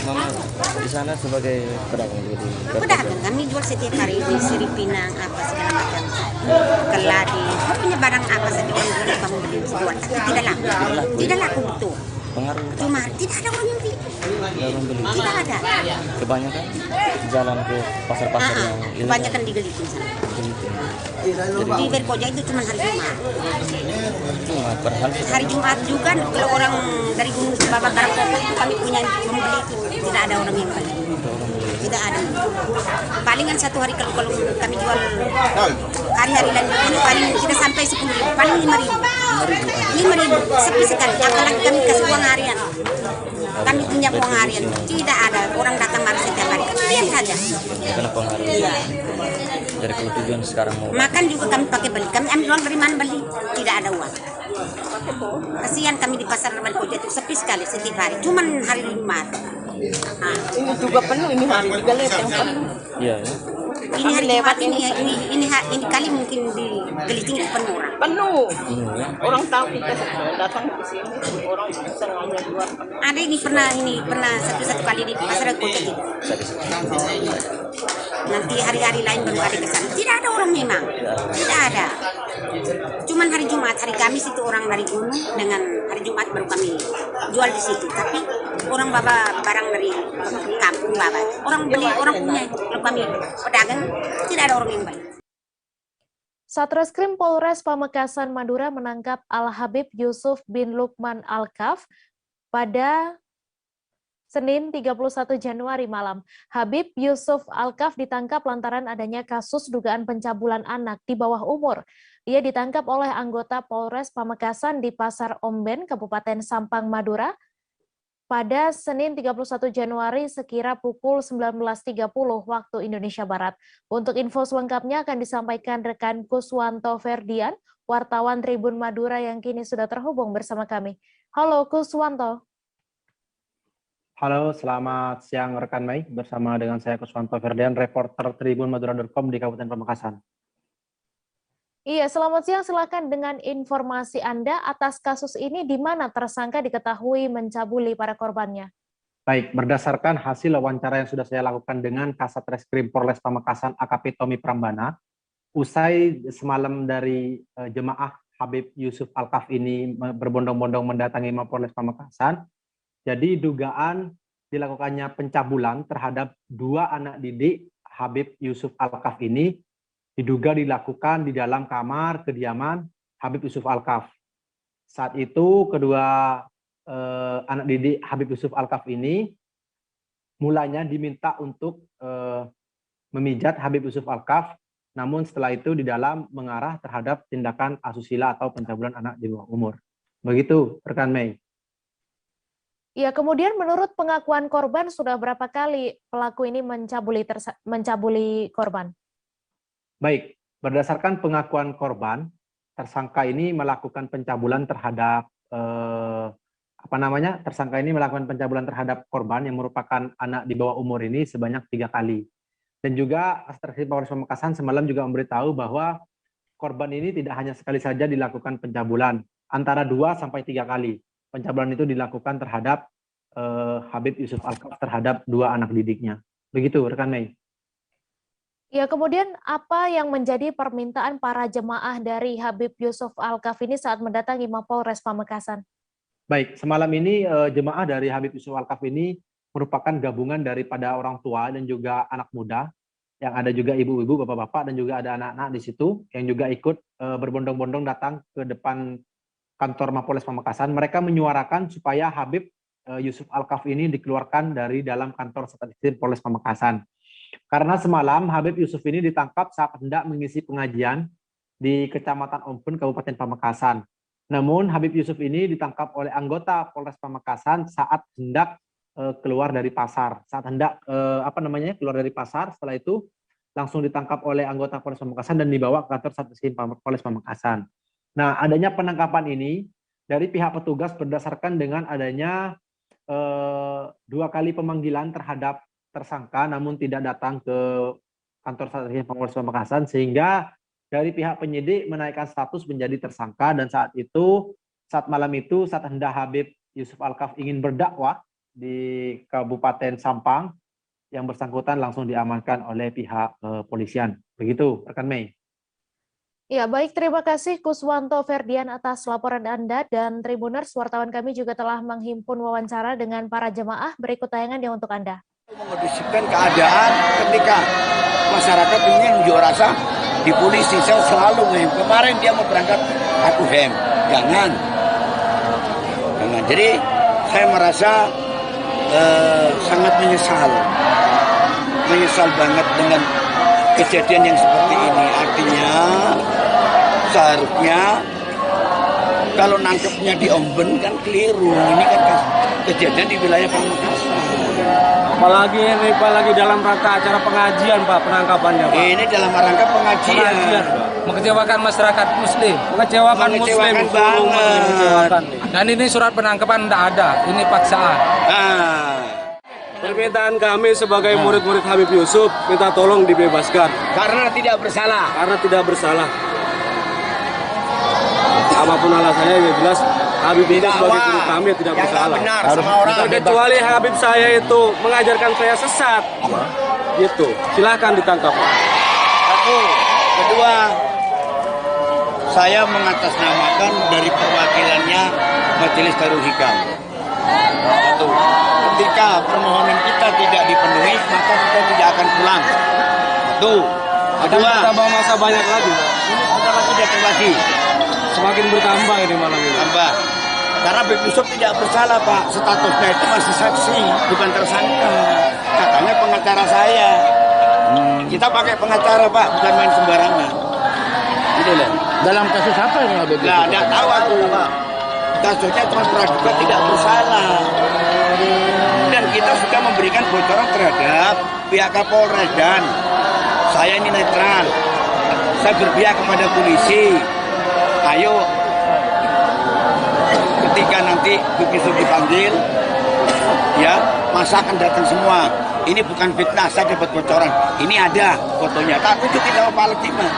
Mama di sana sebagai pedagang gitu. Pedagang, kami jual setiap hari di Siripinang apa segala macam. Keladi, punya barang apa saja yang kamu beli jual, tidak laku betul. Pengaruh. Cuma tidak ada orang yang beli. Tidak ada. Kebanyakan jalan ke pasar-pasar yang ini. Kebanyakan digelitin sana. Di Berkoja itu cuma hari Jumat. Hari Jumat juga kalau orang dari Gunung Sebaba barang kopi itu kami punya membeli itu. Tidak ada orang yang beli. Tidak ada. Palingan satu hari kalau kami jual hari-hari dan ini paling tidak sampai 10.000, paling 5.000 sepi sekali. Apalagi kami kasih uang harian. Kami punya uang harian. Tidak ada orang datang marah setiap hari. Diam saja. Kenapa harian? Iya. Dari kalau tujuan sekarang mau makan juga kami pakai beli. Kami ambil uang dari mana beli? Tidak ada uang. Kasihan kami di pasar Ramadhan Koja itu sepi sekali setiap hari. Cuman hari Jumat. Ini juga penuh, ini hari juga lihat yang penuh. Iya. Ini hari Jumat ini kali mungkin di Geliting penuh orang. Penuh. Orang tahu kita datang ke sini, orang sengaja keluar. Ada ini pernah satu kali di pasar Koja itu. Nanti hari-hari lain baru ada ke sana. Tidak ada orang memang, tidak ada. Cuman hari Jumat, hari Kamis itu orang dari gunung dengan hari Jumat baru kami jual di situ. Tapi orang bawa barang dari kampung bawa, orang beli, orang punya itu. Kalau kami pedagang, tidak ada orang yang beli. Satreskrim Polres Pamekasan Madura menangkap Al-Habib Yusuf bin Lukman Al-Kaf pada Senin 31 Januari malam. Habib Yusuf Al-Kaf ditangkap lantaran adanya kasus dugaan pencabulan anak di bawah umur. Ia ditangkap oleh anggota Polres Pamekasan di Pasar Omben, Kabupaten Sampang, Madura, pada Senin 31 Januari sekira pukul 19.30 waktu Indonesia Barat. Untuk info selengkapnya akan disampaikan rekan Kuswanto Ferdian, wartawan Tribun Madura yang kini sudah terhubung bersama kami. Halo Kuswanto. Halo, selamat siang rekan Mei. Bersama dengan saya Kuswanto Ferdian, reporter tribunmadura.com di Kabupaten Pamekasan. Iya, selamat siang. Silakan dengan informasi Anda atas kasus ini, di mana tersangka diketahui mencabuli para korbannya. Baik, berdasarkan hasil wawancara yang sudah saya lakukan dengan Kasat Reskrim Polres Pamekasan AKP Tommy Prambana, usai semalam dari jemaah Habib Yusuf Al-Kaf ini berbondong-bondong mendatangi Mapolres Pamekasan, jadi dugaan dilakukannya pencabulan terhadap dua anak didik Habib Yusuf Al-Kaf ini diduga dilakukan di dalam kamar kediaman Habib Yusuf Al-Kaf. Saat itu kedua anak didik Habib Yusuf Al-Kaf ini mulanya diminta untuk memijat Habib Yusuf Al-Kaf, namun setelah itu di dalam mengarah terhadap tindakan asusila atau pencabulan anak di bawah umur. Begitu rekan Mei. Ya, kemudian menurut pengakuan korban, sudah berapa kali pelaku ini mencabuli korban? Baik, berdasarkan pengakuan korban, tersangka ini melakukan pencabulan terhadap tersangka ini melakukan pencabulan terhadap korban yang merupakan anak di bawah umur ini sebanyak 3 kali. Dan juga Satreskrim Polres Pamekasan semalam juga memberitahu bahwa korban ini tidak hanya sekali saja dilakukan pencabulan, antara 2 sampai 3 kali. Pencabulan itu dilakukan terhadap Habib Yusuf Al-Kaf terhadap 2 anak didiknya. Begitu rekan Mei. Ya, kemudian apa yang menjadi permintaan para jemaah dari Habib Yusuf Al-Kaf ini saat mendatangi Mapolres Pamekasan? Baik, semalam ini jemaah dari Habib Yusuf Al-Kaf ini merupakan gabungan daripada orang tua dan juga anak muda, yang ada juga ibu-ibu, bapak-bapak, dan juga ada anak-anak di situ yang juga ikut berbondong-bondong datang ke depan kantor Mapolres Pamekasan. Mereka menyuarakan supaya Habib Yusuf Al-Kaf ini dikeluarkan dari dalam kantor Satreskrim Polres Pamekasan. Karena semalam Habib Yusuf ini ditangkap saat hendak mengisi pengajian di Kecamatan Omben, Kabupaten Pamekasan. Namun Habib Yusuf ini ditangkap oleh anggota Polres Pamekasan saat hendak keluar dari pasar. Saat hendak keluar dari pasar, setelah itu langsung ditangkap oleh anggota Polres Pamekasan dan dibawa ke kantor Satreskrim Polres Pamekasan. Nah, adanya penangkapan ini dari pihak petugas berdasarkan dengan adanya 2 kali pemanggilan terhadap tersangka namun tidak datang ke kantor Satreskrim Polres Pamekasan, sehingga dari pihak penyidik menaikkan status menjadi tersangka. Dan saat malam itu saat hendak Habib Yusuf Al-Kaf ingin berdakwah di Kabupaten Sampang, yang bersangkutan langsung diamankan oleh pihak polisian. Begitu rekan Mei. Ya, baik, terima kasih Kuswanto Ferdian atas laporan Anda, dan Tribuners, wartawan kami juga telah menghimpun wawancara dengan para jemaah. Berikut tayangannya untuk Anda. Mengkondisikan keadaan ketika masyarakat ingin unjuk rasa di polisi, saya selalu ngehem. Kemarin dia mau berangkat, aku hem, jangan. Jadi saya merasa sangat menyesal banget dengan kejadian yang seperti ini. Artinya seharusnya kalau nangkepnya di Omben kan keliru. Ini kan kejadian di wilayah Pamekasan. Apalagi dalam rangka acara pengajian, Pak, penangkapannya, Pak. Ini dalam rangka pengajian. Pak. mengecewakan masyarakat Muslim, mengecewakan Muslim banget. Dan ini surat penangkapan tidak ada, ini paksaan. Permintaan kami sebagai murid-murid Habib Yusuf minta tolong dibebaskan. Karena tidak bersalah. Karena tidak bersalah. Apapun alasannya yang jelas Habib itu sebagai guru kami tidak bersalah. Benar sama orang. Kecuali Habib saya itu mengajarkan saya sesat. Gitu. Silahkan ditangkap. Satu. Kedua, saya mengatasnamakan dari perwakilannya Majelis Darul Hikam. Satu. Ketika permohonan kita tidak dipenuhi, maka kita tidak akan pulang. Satu. Kedua, tambah masa banyak lagi. Ini sudah lagi datang lagi. Semakin bertambah ini malam ini. Tambah. Karena Habib Yusuf tidak bersalah, Pak. Statusnya itu masih saksi, bukan tersangka. Katanya pengacara saya. Kita pakai pengacara, Pak, bukan main sembarangan. Gitu loh. Dalam kasus apa ini Habib Yusuf? Nah, tidak tahu aku. Kasusnya cuma praduga tidak bersalah. Dan kita sudah memberikan bocoran terhadap pihak Kapolres dan saya ini netral. Saya berpihak kepada polisi. Ayo, ketika nanti Habib Yusuf dipanggil, ya masa akan datang semua. Ini bukan fitnah, saya dapat bocoran. Ini ada fotonya. Tak tunjukin sama Pak Letima.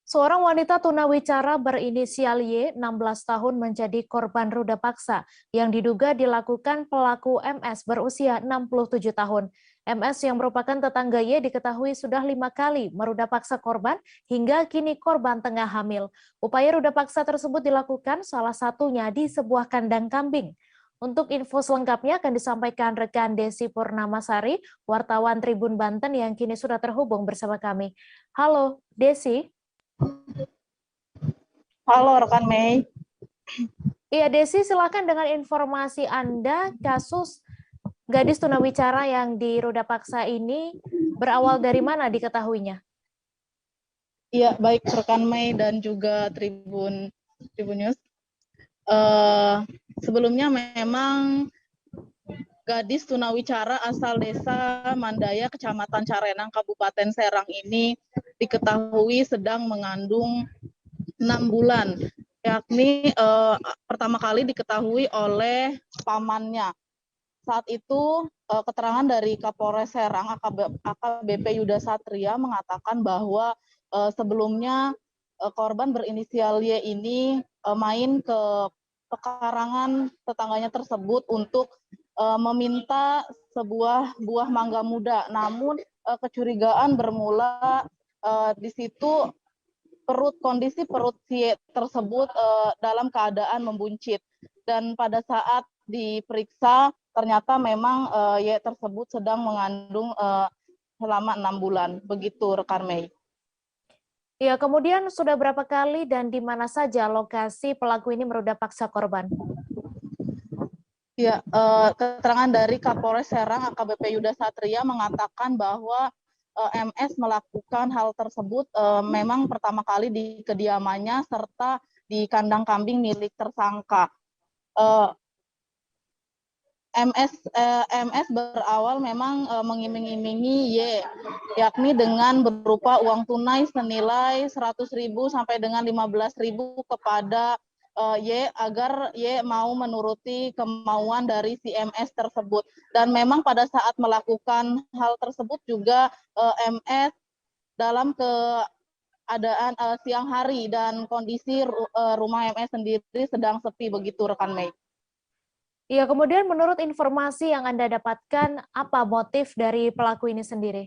Seorang wanita tunawicara berinisial Y, 16 tahun menjadi korban ruda paksa yang diduga dilakukan pelaku MS berusia 67 tahun. MS yang merupakan tetangga Y diketahui sudah 5 kali meruda paksa korban hingga kini korban tengah hamil. Upaya ruda paksa tersebut dilakukan salah satunya di sebuah kandang kambing. Untuk info selengkapnya akan disampaikan rekan Desi Purnamasari, wartawan Tribun Banten yang kini sudah terhubung bersama kami. Halo, Desi. Halo rekan Mei. Iya Desi, silakan dengan informasi Anda. Kasus gadis tunawicara yang diruda paksa ini berawal dari mana diketahuinya? Iya, baik rekan Mei dan juga Tribun News. Sebelumnya memang gadis tunawicara asal desa Mandaya, Kecamatan Carenang, Kabupaten Serang ini diketahui sedang mengandung 6 bulan, yakni pertama kali diketahui oleh pamannya. Saat itu keterangan dari Kapolres Serang AKBP Yuda Satria mengatakan bahwa sebelumnya korban berinisial Y ini main ke pekarangan tetangganya tersebut untuk meminta sebuah buah mangga muda. Namun kecurigaan bermula di situ kondisi perut Y tersebut dalam keadaan membuncit, dan pada saat diperiksa ternyata memang Y tersebut sedang mengandung selama 6 bulan. Begitu rekan Mei. Ya, kemudian sudah berapa kali dan di mana saja lokasi pelaku ini meruda paksa korban? Ya, keterangan dari Kapolres Serang AKBP Yuda Satria mengatakan bahwa MS melakukan hal tersebut memang pertama kali di kediamannya serta di kandang kambing milik tersangka. MS berawal memang mengiming-imingi Y, yakni dengan berupa uang tunai senilai 100.000 sampai dengan 15.000 kepada Y agar Y mau menuruti kemauan dari si MS tersebut. Dan memang pada saat melakukan hal tersebut juga MS dalam keadaan siang hari dan kondisi rumah MS sendiri sedang sepi, begitu rekan Mei. Iya, kemudian menurut informasi yang Anda dapatkan, apa motif dari pelaku ini sendiri?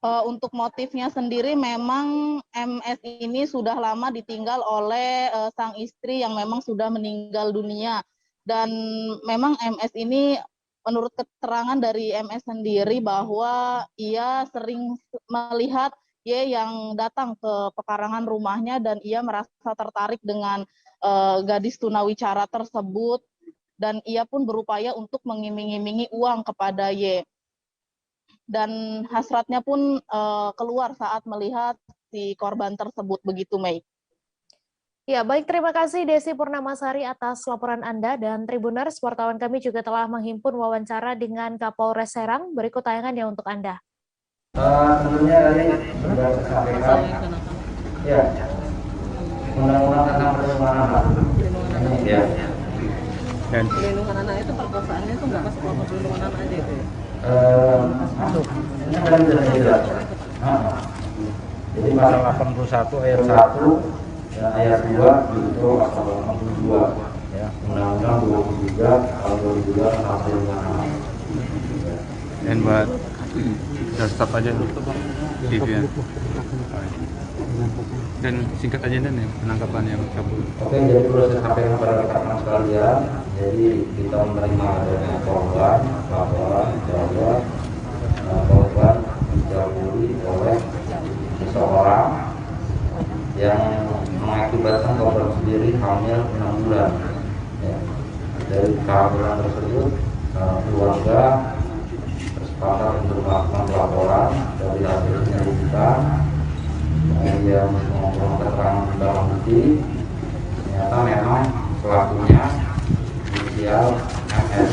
Untuk motifnya sendiri memang MS ini sudah lama ditinggal oleh sang istri yang memang sudah meninggal dunia. Dan memang MS ini menurut keterangan dari MS sendiri bahwa ia sering melihat Y yang datang ke pekarangan rumahnya dan ia merasa tertarik dengan gadis tunawicara tersebut. Dan ia pun berupaya untuk mengiming-imingi uang kepada Y. Dan hasratnya pun keluar saat melihat si korban tersebut, begitu Mei. Ya, baik, terima kasih Desi Purnamasari atas laporan Anda, dan Tribuners, wartawan kami juga telah menghimpun wawancara dengan Kapolres Serang. Berikut tayangannya untuk Anda. Tentunya tadi sudah saya sampaikan, ya, undang-undang tentang perlindungan anak. Ini ya. Dan Perlindungan anak itu perkosaannya itu nggak masuk kelompok perlindungan anak aja itu ya? Masuk. Ini kan sudah jelas. Jadi pasal 81 ayat 1 dan ayat 2 itu pasal 82 ya, Undang-Undang 23 tahun 2002 tentang perlindungan anak. dan buat udah stop aja dulu TV ya. Dan singkat aja dan ya penangkapan yang kabur. Oke, jadi perlu saya sampaikan kepada rekan-rekan sekalian, jadi kita menerima adanya korban bahwa korban didahului oleh seseorang yang mengakibatkan korban sendiri hamil 6 bulan. Ya. Dari kehamilan tersebut, keluarga bersepakat untuk melakukan laporan dari hasil penyelidikan, kemudian mengumpulkan keterangan barang bukti. Ternyata memang pelakunya inisial MS.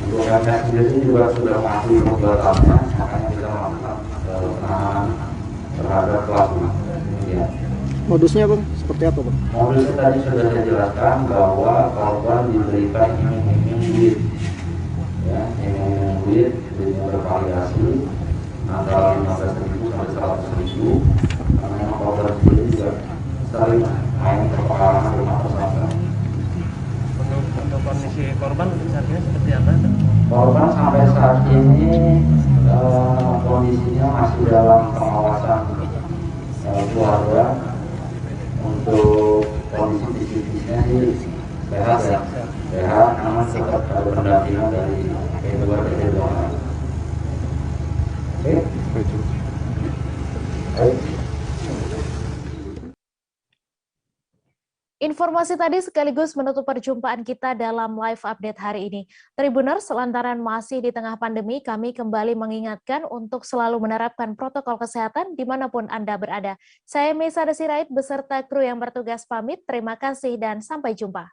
Untuk MS sendiri juga sudah mengakui perbuatannya, makanya kita melakukan penahanan terhadap pelaku. Kemudian modusnya bang, seperti apa bang? modusnya tadi sudah saya jelaskan bahwa korban diberikan iming-iming duit, ya, iming-iming duit, duitnya bervariasi antara 15.000 sampai 100.000. Karena memang korban sendiri juga sering main perpakaran rumah tersangka. Untuk kondisi korban untuk saat ini seperti apa? Korban sampai saat ini kondisinya masih dalam pengawasan keluarga. Untuk kondisi psikisnya sih sehat ya, sehat, namun tetap ada pendampingan dari kedua orang. Oke. Baik. Informasi tadi sekaligus menutup perjumpaan kita dalam live update hari ini. Tribuners, lantaran masih di tengah pandemi, kami kembali mengingatkan untuk selalu menerapkan protokol kesehatan dimanapun Anda berada. Saya Meisa Desirait beserta kru yang bertugas pamit. Terima kasih dan sampai jumpa.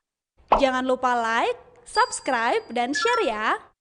Jangan lupa like, subscribe, dan share ya!